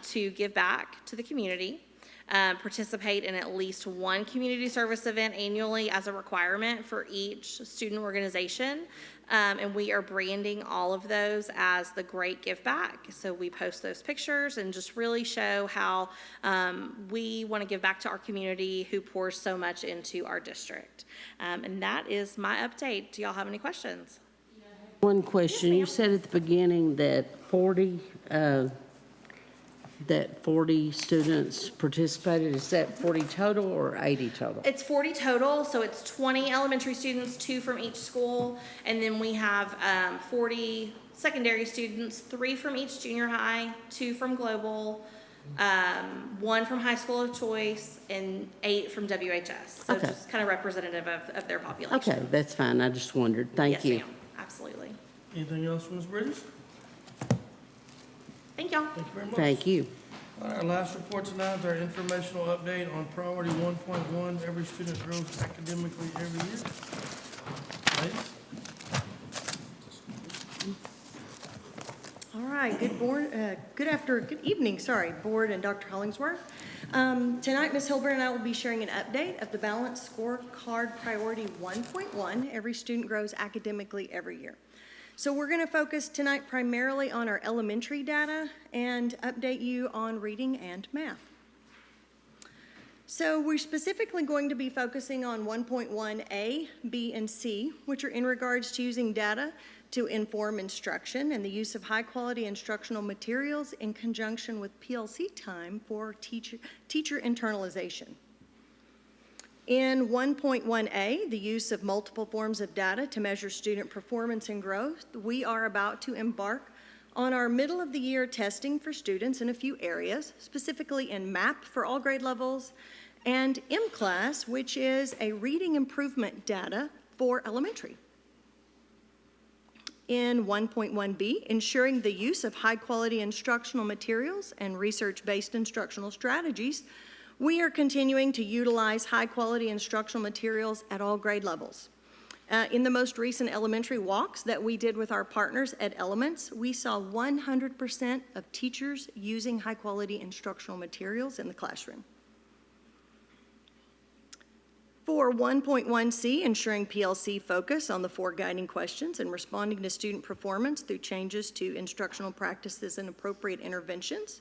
to give back to the community. Participate in at least one community service event annually as a requirement for each student organization. And we are branding all of those as the Great Give Back. So we post those pictures and just really show how we want to give back to our community who pours so much into our district. And that is my update. Do y'all have any questions? One question. You said at the beginning that 40 students participated. Is that 40 total or 80 total? It's 40 total, so it's 20 elementary students, 2 from each school, and then we have 40 secondary students, 3 from each junior high, 2 from Global, 1 from High School of Choice, and 8 from WHS. So just kind of representative of their population. Okay, that's fine. I just wondered. Thank you. Yes, ma'am. Absolutely. Anything else from Ms. Bridges? Thank y'all. Thank you very much. Thank you. All right, our last report tonight is our informational update on priority 1.1, every student grows academically every year. Ladies? All right, good evening, Board and Dr. Hollingsworth. Tonight, Ms. Hilburn and I will be sharing an update of the Balanced Scorecard Priority 1.1, every student grows academically every year. So we're going to focus tonight primarily on our elementary data and update you on reading and math. So we're specifically going to be focusing on 1.1A, B, and C, which are in regards to using data to inform instruction and the use of high-quality instructional materials in conjunction with PLC time for teacher internalization. In 1.1a, the use of multiple forms of data to measure student performance and growth, we are about to embark on our middle of the year testing for students in a few areas, specifically in MAP for all grade levels and M-Class, which is a reading improvement data for elementary. In 1.1b, ensuring the use of high-quality instructional materials and research-based instructional strategies, we are continuing to utilize high-quality instructional materials at all grade levels. In the most recent elementary walks that we did with our partners at Elements, we saw 100% of teachers using high-quality instructional materials in the classroom. For 1.1c, ensuring PLC focus on the 4 guiding questions and responding to student performance through changes to instructional practices and appropriate interventions.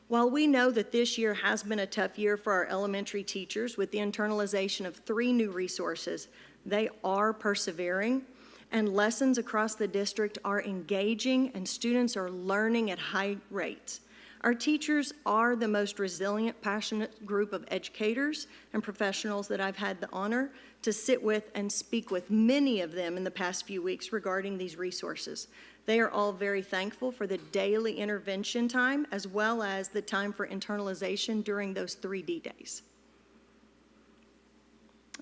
While we know that this year has been a tough year for our elementary teachers with the internalization of 3 new resources, they are persevering, and lessons across the district are engaging, and students are learning at high rates. Our teachers are the most resilient, passionate group of educators and professionals that I've had the honor to sit with and speak with many of them in the past few weeks regarding these resources. They are all very thankful for the daily intervention time as well as the time for internalization during those 3D days.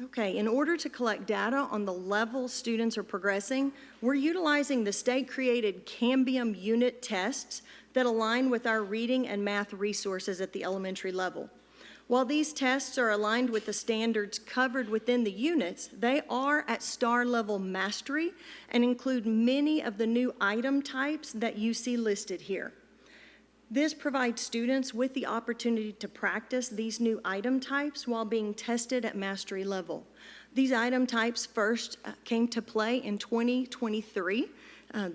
Okay, in order to collect data on the level students are progressing, we're utilizing the state-created Cambium unit tests that align with our reading and math resources at the elementary level. While these tests are aligned with the standards covered within the units, they are at STAR level mastery and include many of the new item types that you see listed here. This provides students with the opportunity to practice these new item types while being tested at mastery level. These item types first came to play in 2023.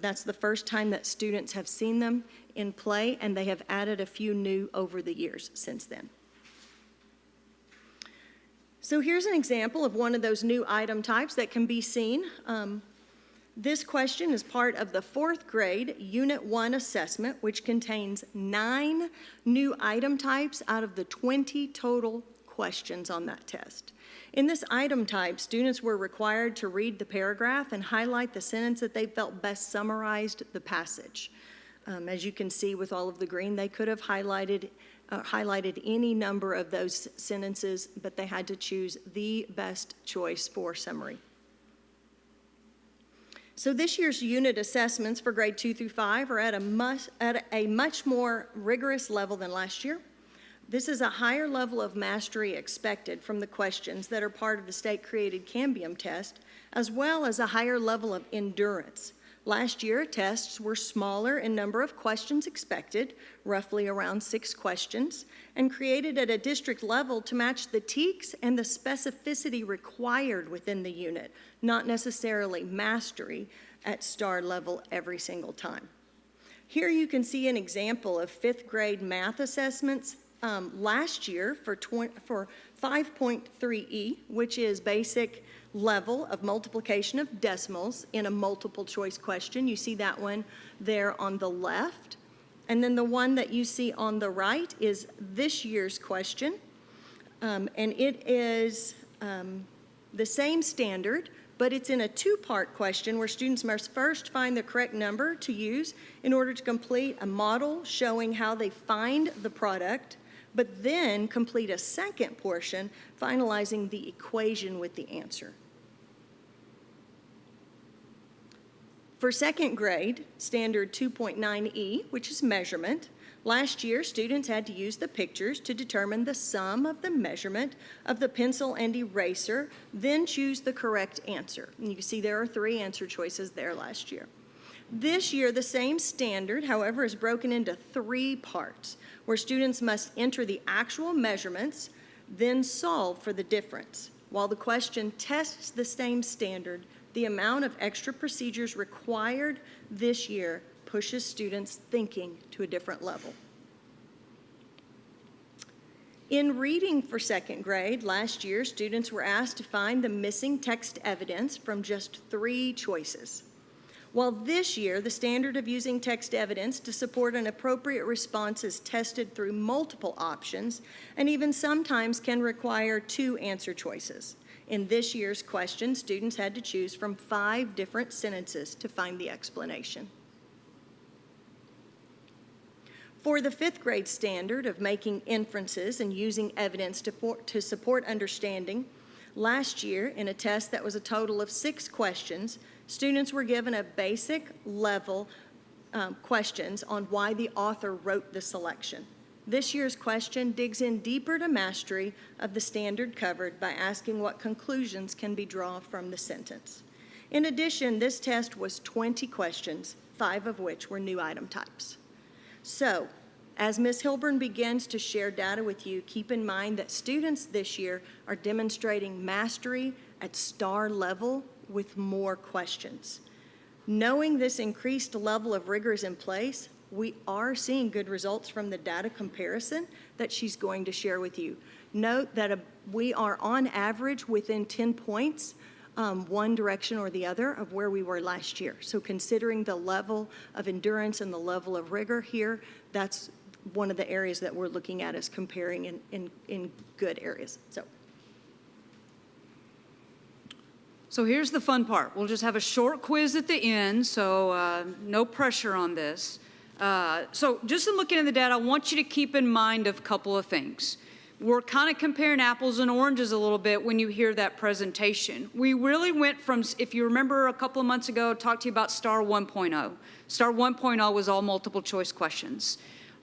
That's the first time that students have seen them in play, and they have added a few new over the years since then. So here's an example of one of those new item types that can be seen. This question is part of the 4th grade Unit 1 assessment, which contains 9 new item types out of the 20 total questions on that test. In this item type, students were required to read the paragraph and highlight the sentence that they felt best summarized the passage. As you can see with all of the green, they could have highlighted any number of those sentences, but they had to choose the best choice for summary. So this year's unit assessments for grade 2 through 5 are at a much more rigorous level than last year. This is a higher level of mastery expected from the questions that are part of the state-created Cambium test, as well as a higher level of endurance. Last year, tests were smaller in number of questions expected, roughly around 6 questions, and created at a district level to match the TEKS and the specificity required within the unit, not necessarily mastery at STAR level every single time. Here you can see an example of 5th grade math assessments last year for 5.3E, which is basic level of multiplication of decimals in a multiple choice question. You see that one there on the left. And then the one that you see on the right is this year's question. And it is the same standard, but it's in a 2-part question where students must first find the correct number to use in order to complete a model showing how they find the product, but then complete a second portion finalizing the equation with the answer. For 2nd grade, standard 2.9E, which is measurement, last year students had to use the pictures to determine the sum of the measurement of the pencil and eraser, then choose the correct answer. And you can see there are 3 answer choices there last year. This year, the same standard, however, is broken into 3 parts, where students must enter the actual measurements, then solve for the difference. While the question tests the same standard, the amount of extra procedures required this year pushes students' thinking to a different level. In reading for 2nd grade, last year, students were asked to find the missing text evidence from just 3 choices. While this year, the standard of using text evidence to support an appropriate response is tested through multiple options and even sometimes can require 2 answer choices. In this year's question, students had to choose from 5 different sentences to find the explanation. For the 5th grade standard of making inferences and using evidence to support understanding, last year, in a test that was a total of 6 questions, students were given a basic level questions on why the author wrote the selection. This year's question digs in deeper to mastery of the standard covered by asking what conclusions can be drawn from the sentence. In addition, this test was 20 questions, 5 of which were new item types. So, as Ms. Hilburn begins to share data with you, keep in mind that students this year are demonstrating mastery at STAR level with more questions. Knowing this increased level of rigor is in place, we are seeing good results from the data comparison that she's going to share with you. Note that we are on average within 10 points, one direction or the other of where we were last year. So considering the level of endurance and the level of rigor here, that's one of the areas that we're looking at as comparing in good areas. So here's the fun part. We'll just have a short quiz at the end, so no pressure on this. So just in looking at the data, I want you to keep in mind a couple of things. We're kind of comparing apples and oranges a little bit when you hear that presentation. We really went from, if you remember a couple of months ago, I talked to you about STAR 1.0. STAR 1.0 was all multiple choice questions.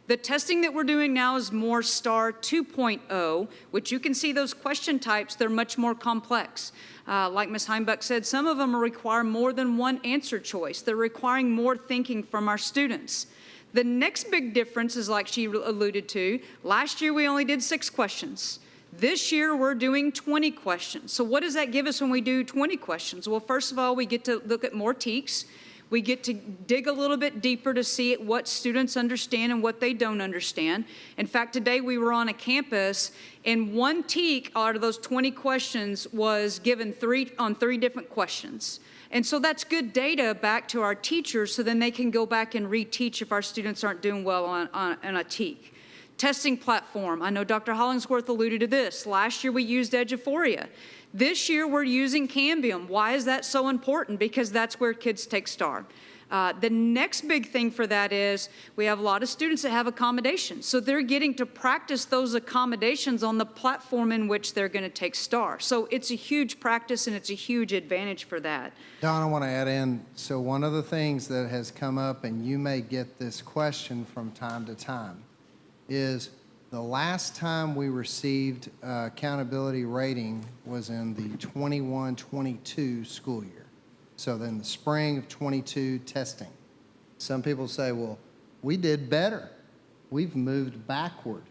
The testing that we're doing now is more STAR 2.0, which you can see those question types, they're much more complex. Like Ms. Heimbuck said, some of them require more than one answer choice. They're requiring more thinking from our students. The next big difference is, like she alluded to, last year we only did 6 questions. This year we're doing 20 questions. So what does that give us when we do 20 questions? Well, first of all, we get to look at more TEKs. We get to dig a little bit deeper to see what students understand and what they don't understand. In fact, today we were on a campus and one TEK out of those 20 questions was given 3 different questions. And so that's good data back to our teachers so then they can go back and reteach if our students aren't doing well on a TEK. Testing platform, I know Dr. Hollingsworth alluded to this. Last year we used Eduphoria. This year we're using Cambium. Why is that so important? Because that's where kids take STAR. The next big thing for that is we have a lot of students that have accommodations. So they're getting to practice those accommodations on the platform in which they're going to take STAR. So it's a huge practice and it's a huge advantage for that. Don, I want to add in, so one of the things that has come up, and you may get this question from time to time, is the last time we received accountability rating was in the 21-22 school year. So then the spring of 22 testing. Some people say, well, we did better. We've moved backward.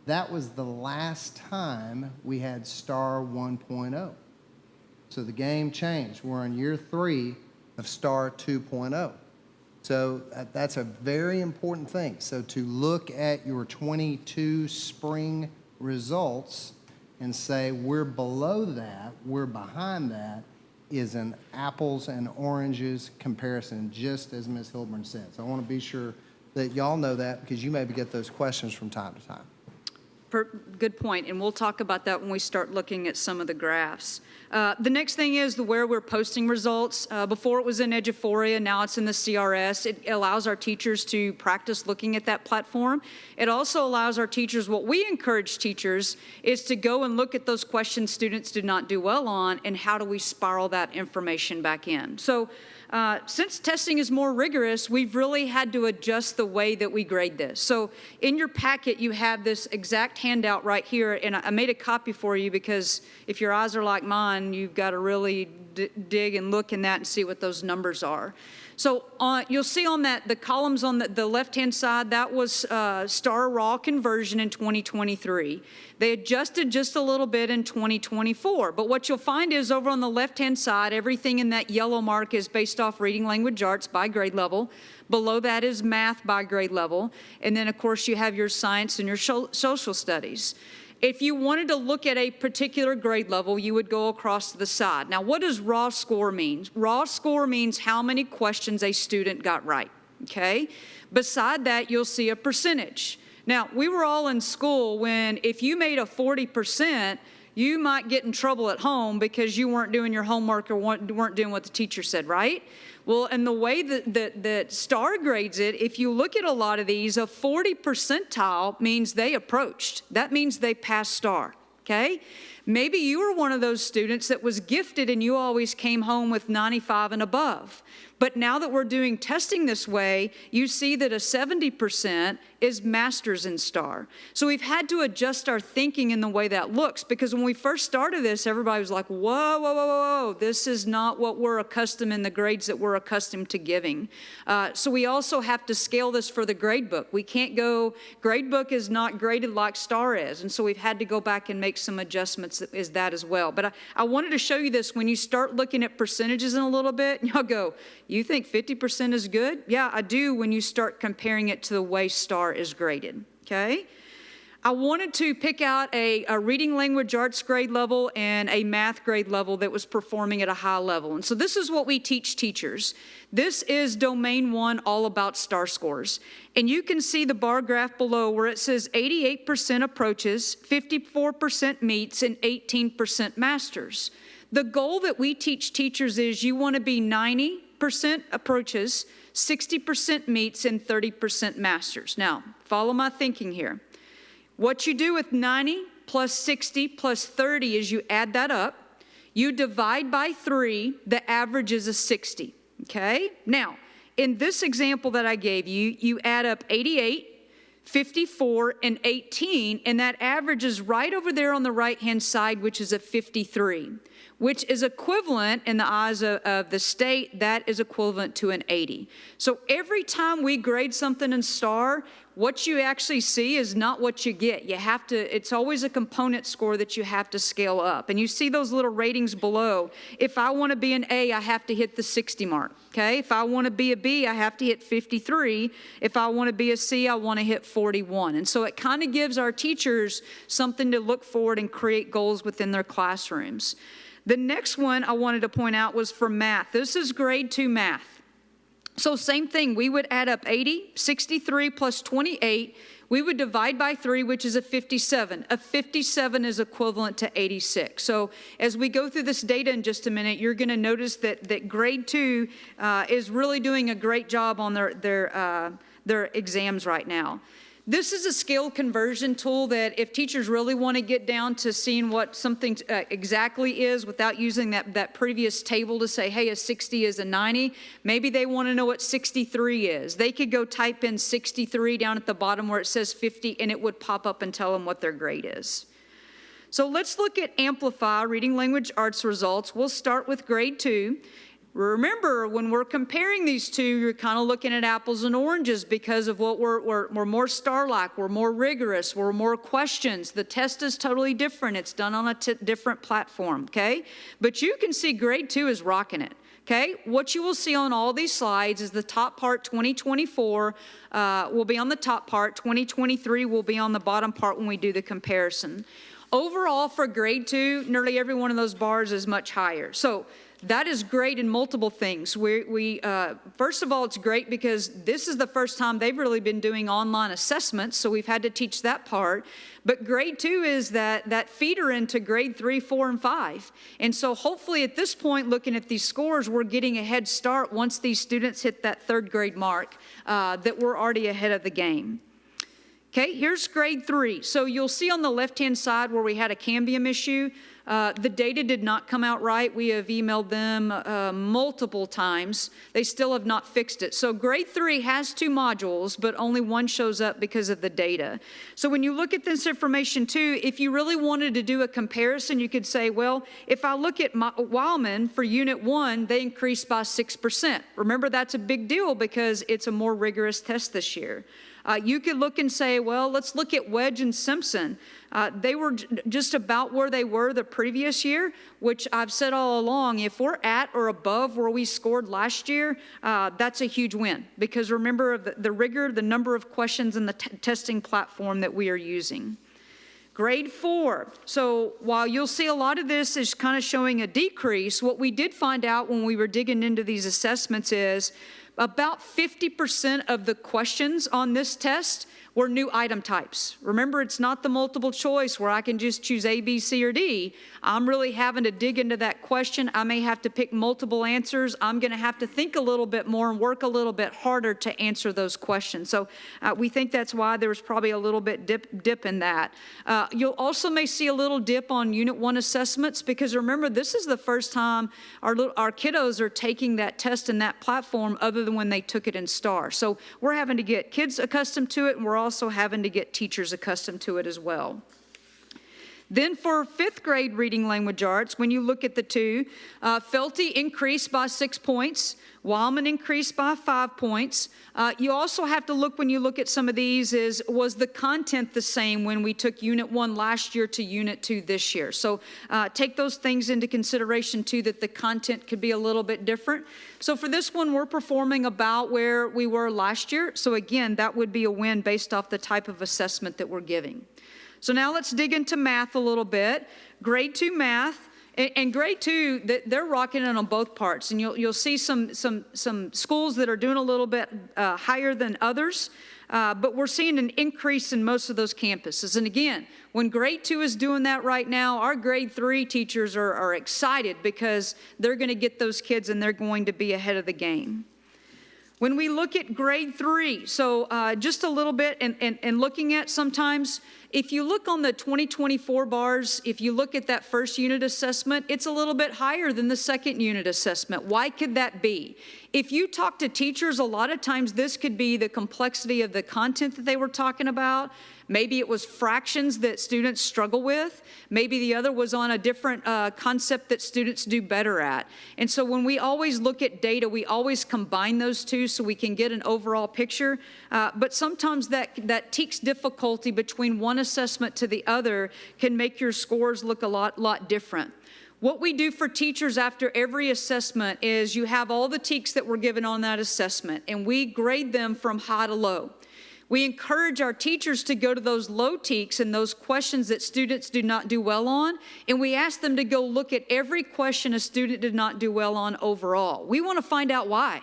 That was the last time we had STAR 1.0. So the game changed. We're on year 3 of STAR 2.0. So that's a very important thing. So to look at your 22 spring results and say we're below that, we're behind that, is an apples and oranges comparison, just as Ms. Hilburn said. So I want to be sure that y'all know that because you maybe get those questions from time to time. Good point, and we'll talk about that when we start looking at some of the graphs. The next thing is where we're posting results. Before it was in Eduphoria, now it's in the CRS. It allows our teachers to practice looking at that platform. It also allows our teachers, what we encourage teachers is to go and look at those questions students did not do well on and how do we spiral that information back in. So since testing is more rigorous, we've really had to adjust the way that we grade this. So in your packet, you have this exact handout right here, and I made a copy for you because if your eyes are like mine, you've got to really dig and look in that and see what those numbers are. So you'll see on that, the columns on the left-hand side, that was STAR raw conversion in 2023. They adjusted just a little bit in 2024. But what you'll find is over on the left-hand side, everything in that yellow mark is based off reading language arts by grade level. Below that is math by grade level. And then, of course, you have your science and your social studies. If you wanted to look at a particular grade level, you would go across to the side. Now, what does raw score mean? Raw score means how many questions a student got right, okay? Beside that, you'll see a percentage. Now, we were all in school when if you made a 40%, you might get in trouble at home because you weren't doing your homework or weren't doing what the teacher said, right? Well, and the way that STAR grades it, if you look at a lot of these, a 40 percentile means they approached. That means they passed STAR, okay? Maybe you were one of those students that was gifted and you always came home with 95 and above. But now that we're doing testing this way, you see that a 70% is masters in STAR. So we've had to adjust our thinking in the way that looks, because when we first started this, everybody was like, whoa, whoa, whoa, whoa, this is not what we're accustomed in the grades that we're accustomed to giving. So we also have to scale this for the grade book. We can't go, grade book is not graded like STAR is, and so we've had to go back and make some adjustments as that as well. But I wanted to show you this when you start looking at percentages in a little bit, and y'all go, you think 50% is good? Yeah, I do when you start comparing it to the way STAR is graded, okay? I wanted to pick out a reading language arts grade level and a math grade level that was performing at a high level. And so this is what we teach teachers. This is domain 1, all about STAR scores. And you can see the bar graph below where it says 88% approaches, 54% meets, and 18% masters. The goal that we teach teachers is you want to be 90% approaches, 60% meets, and 30% masters. Now, follow my thinking here. What you do with 90 plus 60 plus 30 is you add that up. You divide by 3, the average is a 60, okay? Now, in this example that I gave you, you add up 88, 54, and 18, and that average is right over there on the right-hand side, which is a 53, which is equivalent in the eyes of the state, that is equivalent to an 80. So every time we grade something in STAR, what you actually see is not what you get. You have to, it's always a component score that you have to scale up. And you see those little ratings below. If I want to be an A, I have to hit the 60 mark, okay? If I want to be a B, I have to hit 53. If I want to be a C, I want to hit 41. And so it kind of gives our teachers something to look forward and create goals within their classrooms. The next one I wanted to point out was for math. This is grade 2 math. So same thing, we would add up 80, 63 plus 28. We would divide by 3, which is a 57. A 57 is equivalent to 86. So as we go through this data in just a minute, you're going to notice that grade 2 is really doing a great job on their exams right now. This is a scale conversion tool that if teachers really want to get down to seeing what something exactly is without using that previous table to say, hey, a 60 is a 90, maybe they want to know what 63 is. They could go type in 63 down at the bottom where it says 50, and it would pop up and tell them what their grade is. So let's look at Amplify Reading Language Arts results. We'll start with grade 2. Remember, when we're comparing these two, you're kind of looking at apples and oranges because of what we're more STAR-like, we're more rigorous, we're more questions. The test is totally different. It's done on a different platform, okay? But you can see grade 2 is rocking it. Okay, what you will see on all these slides is the top part 2024 will be on the top part, 2023 will be on the bottom part when we do the comparison. Overall for grade 2, nearly every one of those bars is much higher. So that is great in multiple things. First of all, it's great because this is the first time they've really been doing online assessments, so we've had to teach that part. But grade 2 is that feeder into grade 3, 4, and 5. And so hopefully at this point, looking at these scores, we're getting a head start once these students hit that 3rd grade mark, that we're already ahead of the game. Okay, here's grade 3. So you'll see on the left-hand side where we had a cambium issue, the data did not come out right. We have emailed them multiple times. They still have not fixed it. So grade 3 has 2 modules, but only one shows up because of the data. So when you look at this information too, if you really wanted to do a comparison, you could say, well, if I look at Wildman for Unit 1, they increased by 6%. Remember, that's a big deal because it's a more rigorous test this year. You could look and say, well, let's look at Wedge and Simpson. They were just about where they were the previous year, which I've said all along, if we're at or above where we scored last year, that's a huge win. Because remember the rigor, the number of questions and the testing platform that we are using. Grade 4. So while you'll see a lot of this is kind of showing a decrease, what we did find out when we were digging into these assessments is about 50% of the questions on this test were new item types. Remember, it's not the multiple choice where I can just choose A, B, C, or D. I'm really having to dig into that question. I may have to pick multiple answers. I'm going to have to think a little bit more and work a little bit harder to answer those questions. So we think that's why there was probably a little bit dip in that. You'll also may see a little dip on Unit 1 assessments because remember, this is the first time our kiddos are taking that test in that platform other than when they took it in STAR. So we're having to get kids accustomed to it, and we're also having to get teachers accustomed to it as well. Then for 5th grade reading language arts, when you look at the two, Felty increased by 6 points, Wildman increased by 5 points. You also have to look when you look at some of these was the content the same when we took Unit 1 last year to Unit 2 this year? So take those things into consideration too, that the content could be a little bit different. So for this one, we're performing about where we were last year. So again, that would be a win based off the type of assessment that we're giving. So now let's dig into math a little bit. Grade 2 math. And grade 2, they're rocking it on both parts. And you'll see some schools that are doing a little bit higher than others. But we're seeing an increase in most of those campuses. And again, when grade 2 is doing that right now, our grade 3 teachers are excited because they're going to get those kids and they're going to be ahead of the game. When we look at grade 3, so just a little bit and looking at sometimes, if you look on the 2024 bars, if you look at that first unit assessment, it's a little bit higher than the second unit assessment. Why could that be? If you talk to teachers, a lot of times this could be the complexity of the content that they were talking about. Maybe it was fractions that students struggle with. Maybe the other was on a different concept that students do better at. And so when we always look at data, we always combine those two so we can get an overall picture. But sometimes that takes difficulty between one assessment to the other can make your scores look a lot different. What we do for teachers after every assessment is you have all the TEKs that were given on that assessment, and we grade them from high to low. We encourage our teachers to go to those low TEKs and those questions that students do not do well on, and we ask them to go look at every question a student did not do well on overall. We want to find out why.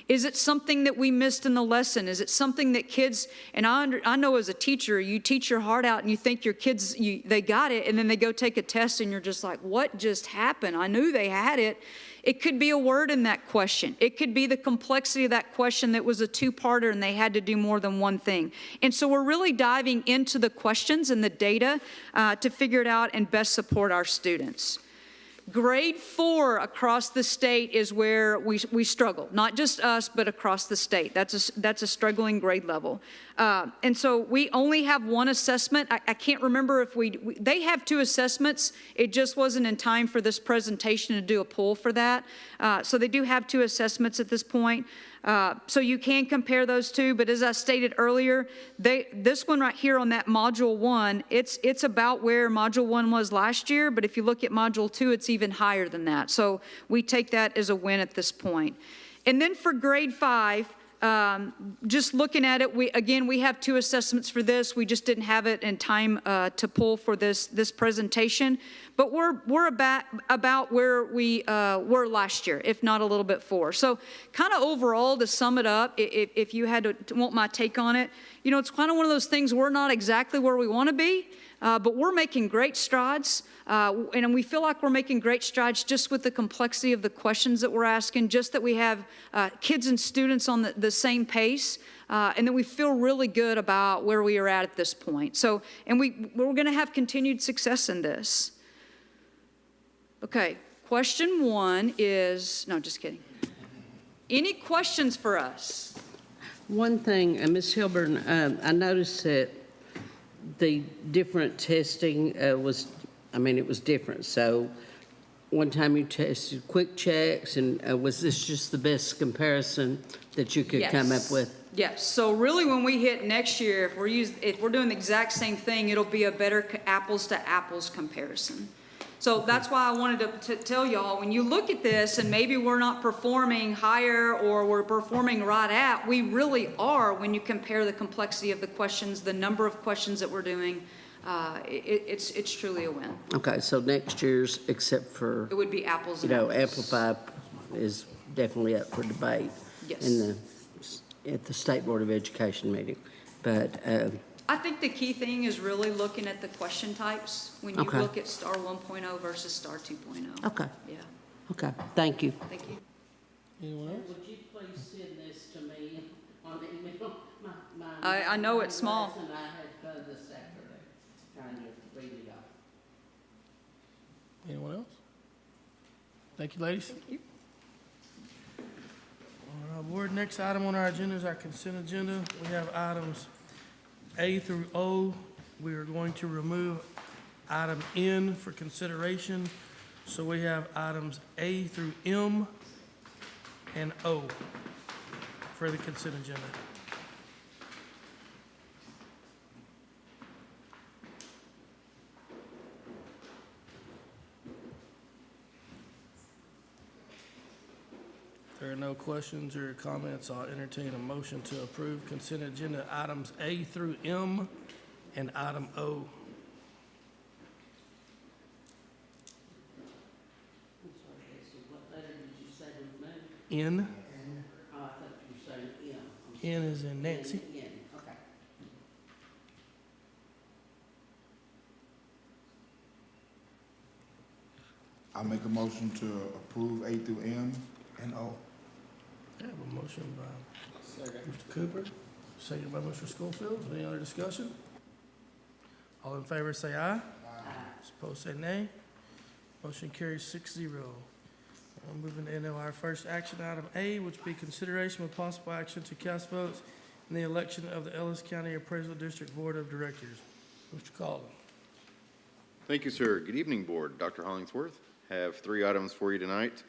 Is it something that we missed in the lesson? Is it something that kids, and I know as a teacher, you teach your heart out and you think your kids, they got it, and then they go take a test and you're just like, what just happened? I knew they had it. It could be a word in that question. It could be the complexity of that question that was a two-parter and they had to do more than one thing. And so we're really diving into the questions and the data to figure it out and best support our students. Grade 4 across the state is where we struggle, not just us, but across the state. That's a struggling grade level. And so we only have one assessment. I can't remember if they have 2 assessments. It just wasn't in time for this presentation to do a poll for that. So they do have 2 assessments at this point. So you can compare those two, but as I stated earlier, this one right here on that Module 1, it's about where Module 1 was last year, but if you look at Module 2, it's even higher than that. So we take that as a win at this point. And then for grade 5, just looking at it, we have 2 assessments for this. We just didn't have it in time to pull for this presentation. But we're about where we were last year, if not a little bit forward. So kind of overall, to sum it up, if you had to want my take on it, you know, it's kind of one of those things, we're not exactly where we want to be, but we're making great strides. And we feel like we're making great strides just with the complexity of the questions that we're asking, just that we have kids and students on the same pace, and then we feel really good about where we are at this point. So, and we're going to have continued success in this. Okay, question 1 is, no, just kidding. Any questions for us? One thing, Ms. Hilburn, I noticed that the different testing it was different. So one time you tested quick checks, and was this just the best comparison that you could come up with? Yes. So really, when we hit next year, if we're doing the exact same thing, it'll be a better apples to apples comparison. So that's why I wanted to tell y'all, when you look at this and maybe we're not performing higher or we're performing right at, we really are when you compare the complexity of the questions, the number of questions that we're doing. it's truly a win. Okay, so next year's, except for, It would be apples you and know, apples. Amplify is definitely up for debate Yes. at the State Board of Education meeting. But, I think the key thing is really looking at the question types when you Okay. look at Star 1.0 versus Star 2.0. okay, Yeah, okay, thank you. thank you. Anyone else? Would you please send this to me on the email? I know it's small. And I had fun this Saturday trying to read it off. Anyone else? Thank you, ladies. Thank you. All right, board, next item on our agenda is our consent agenda. We have items A through O. We are going to remove item N for consideration. So we have items A through M and O for the consent agenda. If there are no questions or comments, I'll entertain a motion to approve consent agenda items A through M and item O. I'm sorry, Casey, what letter did you say was moved? N, Oh, I thought you were saying M. N is in Nancy. N, okay. I make a motion to approve A through M and O. I have a motion by Mr. Cooper, second by Mr. Schofield. Any other discussion? All in favor say aye. Aye. Opposed say nay. Motion carries 6-0. Moving into our first action item A, which be consideration with possible action to cast votes in the election of the Ellis County Appraisal District Board of Directors. Mr. Collin. Thank you, sir. Good evening, Board. Dr. Hollingsworth. Have 3 items for you tonight.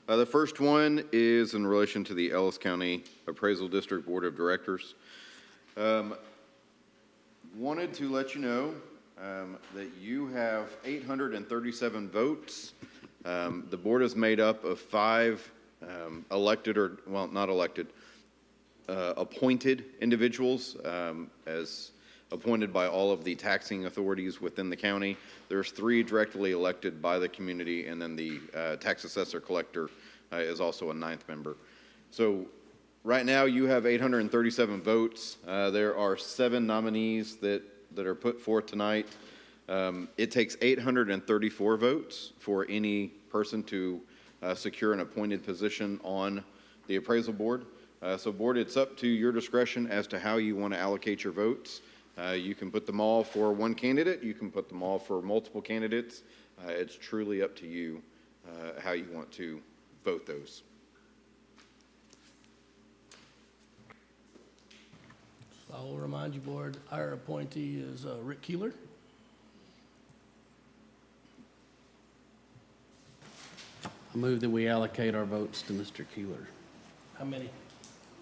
The first one is in relation to the Ellis County Appraisal District Board of Directors. Wanted to let you know that you have 837 votes. The board is made up of 5 elected or, well, not elected, appointed individuals as appointed by all of the taxing authorities within the county. There's 3 directly elected by the community, and then the tax assessor collector is also a 9th member. So right now you have 837 votes. There are 7 nominees that are put forth tonight. It takes 834 votes for any person to secure an appointed position on the appraisal board. So board, it's up to your discretion as to how you want to allocate your votes. You can put them all for one candidate. You can put them all for multiple candidates. It's truly up to you how you want to vote those. So I will remind you, board, our appointee is Rick Keeler. I move that we allocate our votes to Mr. Keeler, How many?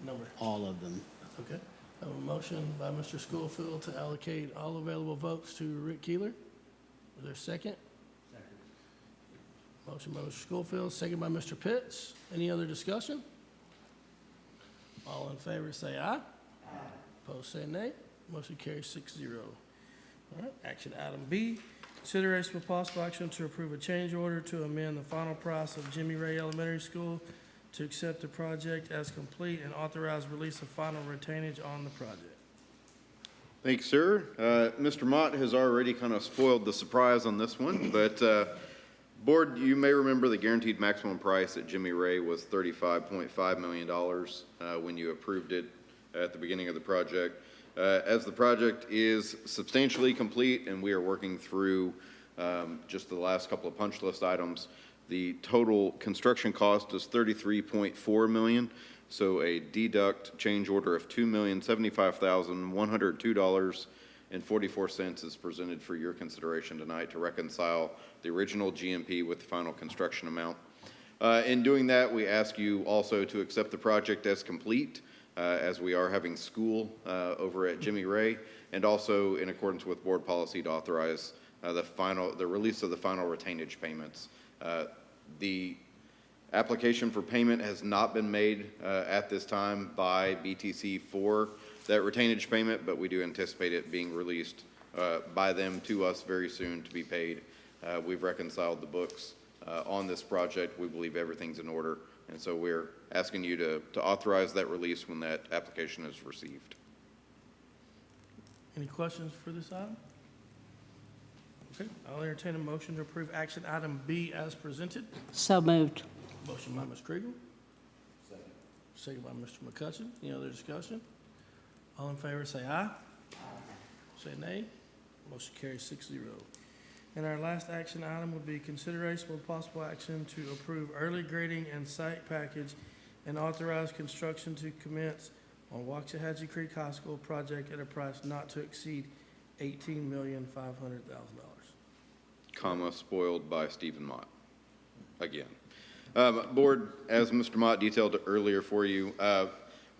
Number? all of them. Okay. I have a motion by Mr. Schofield to allocate all available votes to Rick Keeler. Is there a second? Second. Motion by Mr. Schofield, second by Mr. Pitts. Any other discussion? All in favor say aye. Aye. Opposed say nay. Motion carries 6-0. All right, action item B, consideration of possible action to approve a change order to amend the final price of Jimmy Ray Elementary School to accept the project as complete and authorize release of final retainage on the project. Thanks, sir. Mr. Mott has already kind of spoiled the surprise on this one, but board, you may remember the guaranteed maximum price at Jimmy Ray was $35.5 million when you approved it at the beginning of the project. As the project is substantially complete and we are working through just the last couple of punch list items, the total construction cost is $33.4 million. So a deduct change order of $2,075,102.44 is presented for your consideration tonight to reconcile the original GMP with the final construction amount. In doing that, we ask you also to accept the project as complete, as we are having school over at Jimmy Ray, and also in accordance with board policy to authorize the release of the final retainage payments. The application for payment has not been made at this time by BTC for that retainage payment, but we do anticipate it being released by them to us very soon to be paid. We've reconciled the books on this project. We believe everything's in order, and so we're asking you to authorize that release when that application is received. Any questions for this item? Okay, I'll entertain a motion to approve action item B as presented. So moved. Motion by Ms. Kriegel. Second by Mr. McCutcheon. Any other discussion? All in favor, say aye. Say nay. Motion carries 6-0. And our last action item would be consideration with possible action to approve early grading and site package and authorize construction to commence on Waxahachie Creek High School project at a price not to exceed $18,500,000. Comma, spoiled by Stephen Mott, again. Board, as Mr. Mott detailed earlier for you,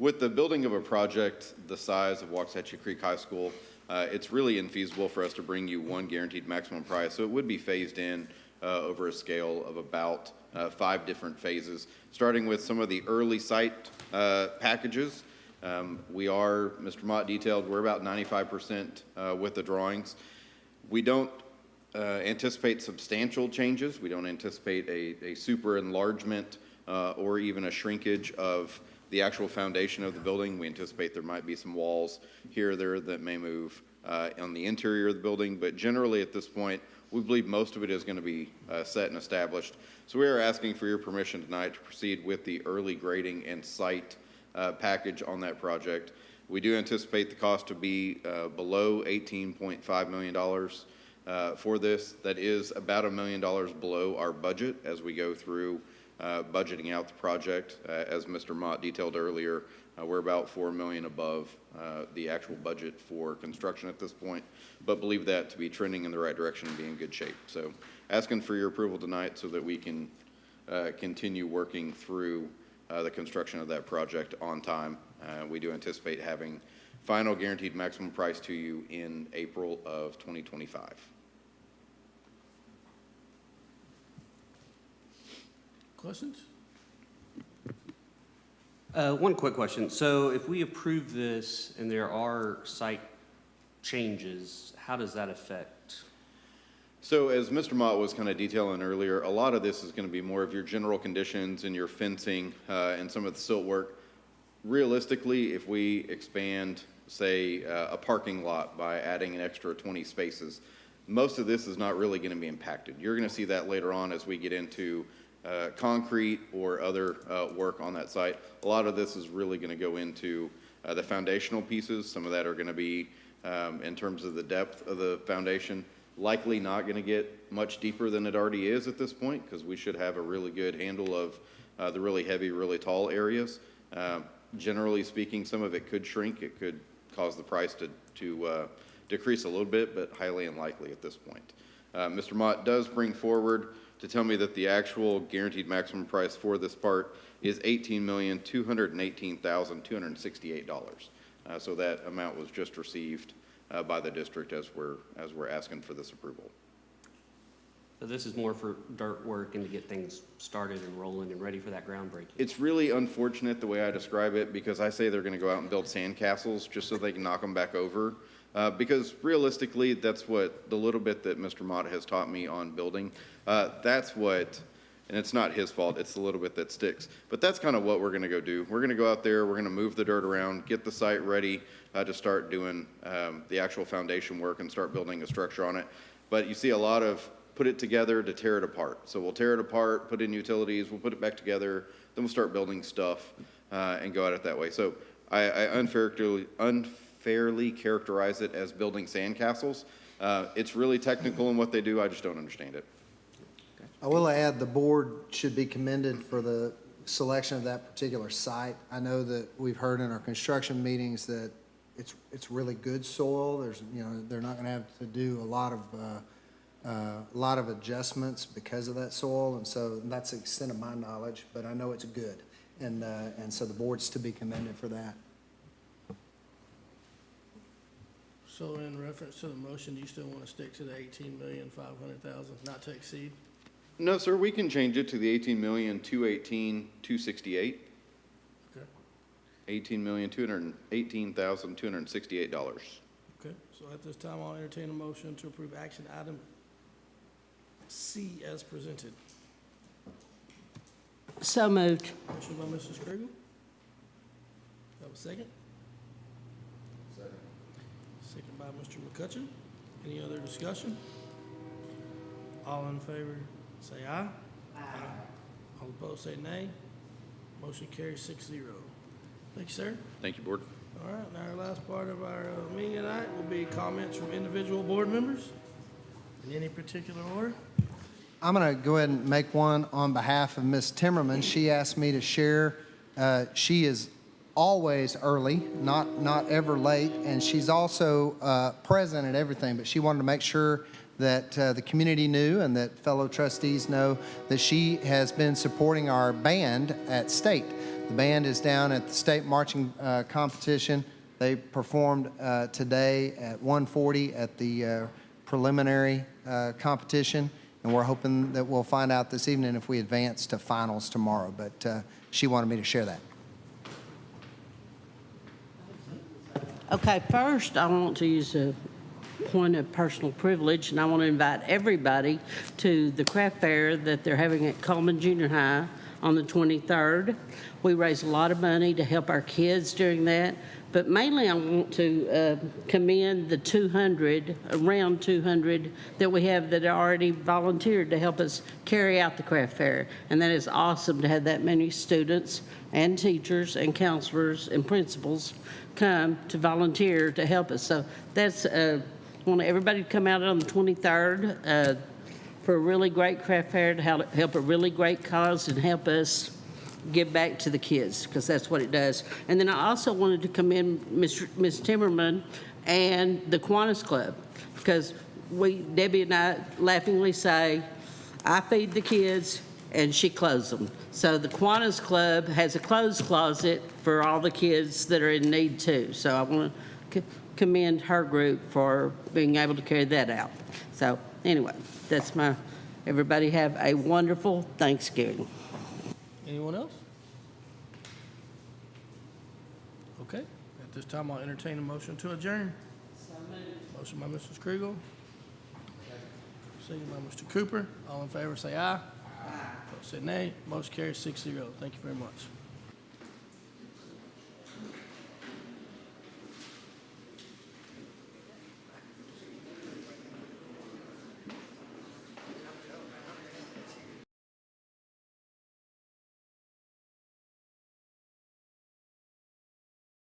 with the building of a project the size of Waxahachie Creek High School, it's really infeasible for us to bring you one guaranteed maximum price, so it would be phased in over a scale of about 5 different phases, starting with some of the early site packages. Mr. Mott detailed, we're about 95% with the drawings. We don't anticipate substantial changes. We don't anticipate a super enlargement or even a shrinkage of the actual foundation of the building. We anticipate there might be some walls here or there that may move on the interior of the building, but generally at this point, we believe most of it is going to be set and established. So we are asking for your permission tonight to proceed with the early grading and site package on that project. We do anticipate the cost to be below $18.5 million for this. That is about $1 million below our budget as we go through budgeting out the project. As Mr. Mott detailed earlier, we're about $4 million above the actual budget for construction at this point, but believe that to be trending in the right direction and be in good shape. So asking for your approval tonight so that we can continue working through the construction of that project on time. We do anticipate having final guaranteed maximum price to you in April of 2025. Questions? One quick question. So if we approve this and there are site changes, how does that affect? So as Mr. Mott was kind of detailing earlier, a lot of this is going to be more of your general conditions and your fencing and some of the silt work. Realistically, if we expand, say, a parking lot by adding an extra 20 spaces, most of this is not really going to be impacted. You're going to see that later on as we get into concrete or other work on that site. A lot of this is really going to go into the foundational pieces. Some of that are going to be in terms of the depth of the foundation, likely not going to get much deeper than it already is at this point, because we should have a really good handle of the really heavy, really tall areas. Generally speaking, some of it could shrink. It could cause the price to decrease a little bit, but highly unlikely at this point. Mr. Mott does bring forward to tell me that the actual guaranteed maximum price for this part is $18,218,268. So that amount was just received by the district as we're asking for this approval. So this is more for dirt work and to get things started and rolling and ready for that groundbreaking. It's really unfortunate the way I describe it, because I say they're going to go out and build sandcastles just so they can knock them back over. Because realistically, that's what the little bit that Mr. Mott has taught me on building, that's what, and it's not his fault, it's the little bit that sticks. But that's kind of what we're going to go do. We're going to go out there, we're going to move the dirt around, get the site ready to start doing the actual foundation work and start building a structure on it. But you see a lot of put it together to tear it apart. So we'll tear it apart, put in utilities, we'll put it back together, then we'll start building stuff and go at it that way. So I unfairly characterize it as building sandcastles. It's really technical in what they do, I just don't understand it. I will add, the board should be commended for the selection of that particular site. I know that we've heard in our construction meetings that it's really good soil. There's, they're not going to have to do a lot of adjustments because of that soil, and so that's the extent of my knowledge, but I know it's good, and so the board's to be commended for that. So in reference to the motion, do you still want to stick to the $18,500,000 not to exceed? No, sir, we can change it to the $18,218,268. Okay. $18,218,268. Okay, So at this time, I'll entertain a motion to approve action item C as presented. So moved. Motion by Mrs. Kriegel. Have a second? Second by Mr. McCutcheon. Any other discussion? All in favor, say aye. Aye. All opposed, say nay. Motion carries 6-0. Thank you, sir. Thank you, Board. All right, now our last part of our meeting tonight will be comments from individual board members in any particular order. I'm going to go ahead and make one on behalf of Ms. Timmerman. She asked me to share. She is always early, not ever late, and she's also present at everything, but she wanted to make sure that the community knew and that fellow trustees know that she has been supporting our band at state. The band is down at the state marching competition. They performed today at 1:40 at the preliminary competition, and we're hoping that we'll find out this evening if we advance to finals tomorrow, but she wanted me to share that. Okay, first, I want to use a point of personal privilege, and I want to invite everybody to the craft fair that they're having at Coleman Junior High on the 23rd. We raise a lot of money to help our kids during that, but mainly I want to commend the around 200 that we have that are already volunteered to help us carry out the craft fair. And that is awesome to have that many students and teachers and counselors and principals come to volunteer to help us. So that's, I want everybody to come out on the 23rd for a really great craft fair to help a really great cause and help us give back to the kids, because that's what it does. And then I also wanted to commend Ms. Timmerman and the Kiwanis Club, because Debbie and I laughingly say, I feed the kids and she clothes them. So the Kiwanis Club has a clothes closet for all the kids that are in need too. So I want to commend her group for being able to carry that out. So anyway, that's everybody have a wonderful Thanksgiving. Anyone else? Okay, at this time, I'll entertain a motion to adjourn. Motion by Mrs. Kriegel. Second by Mr. Cooper. All in favor, say aye. Opposed, say nay. Motion carries 6-0. Thank you very much.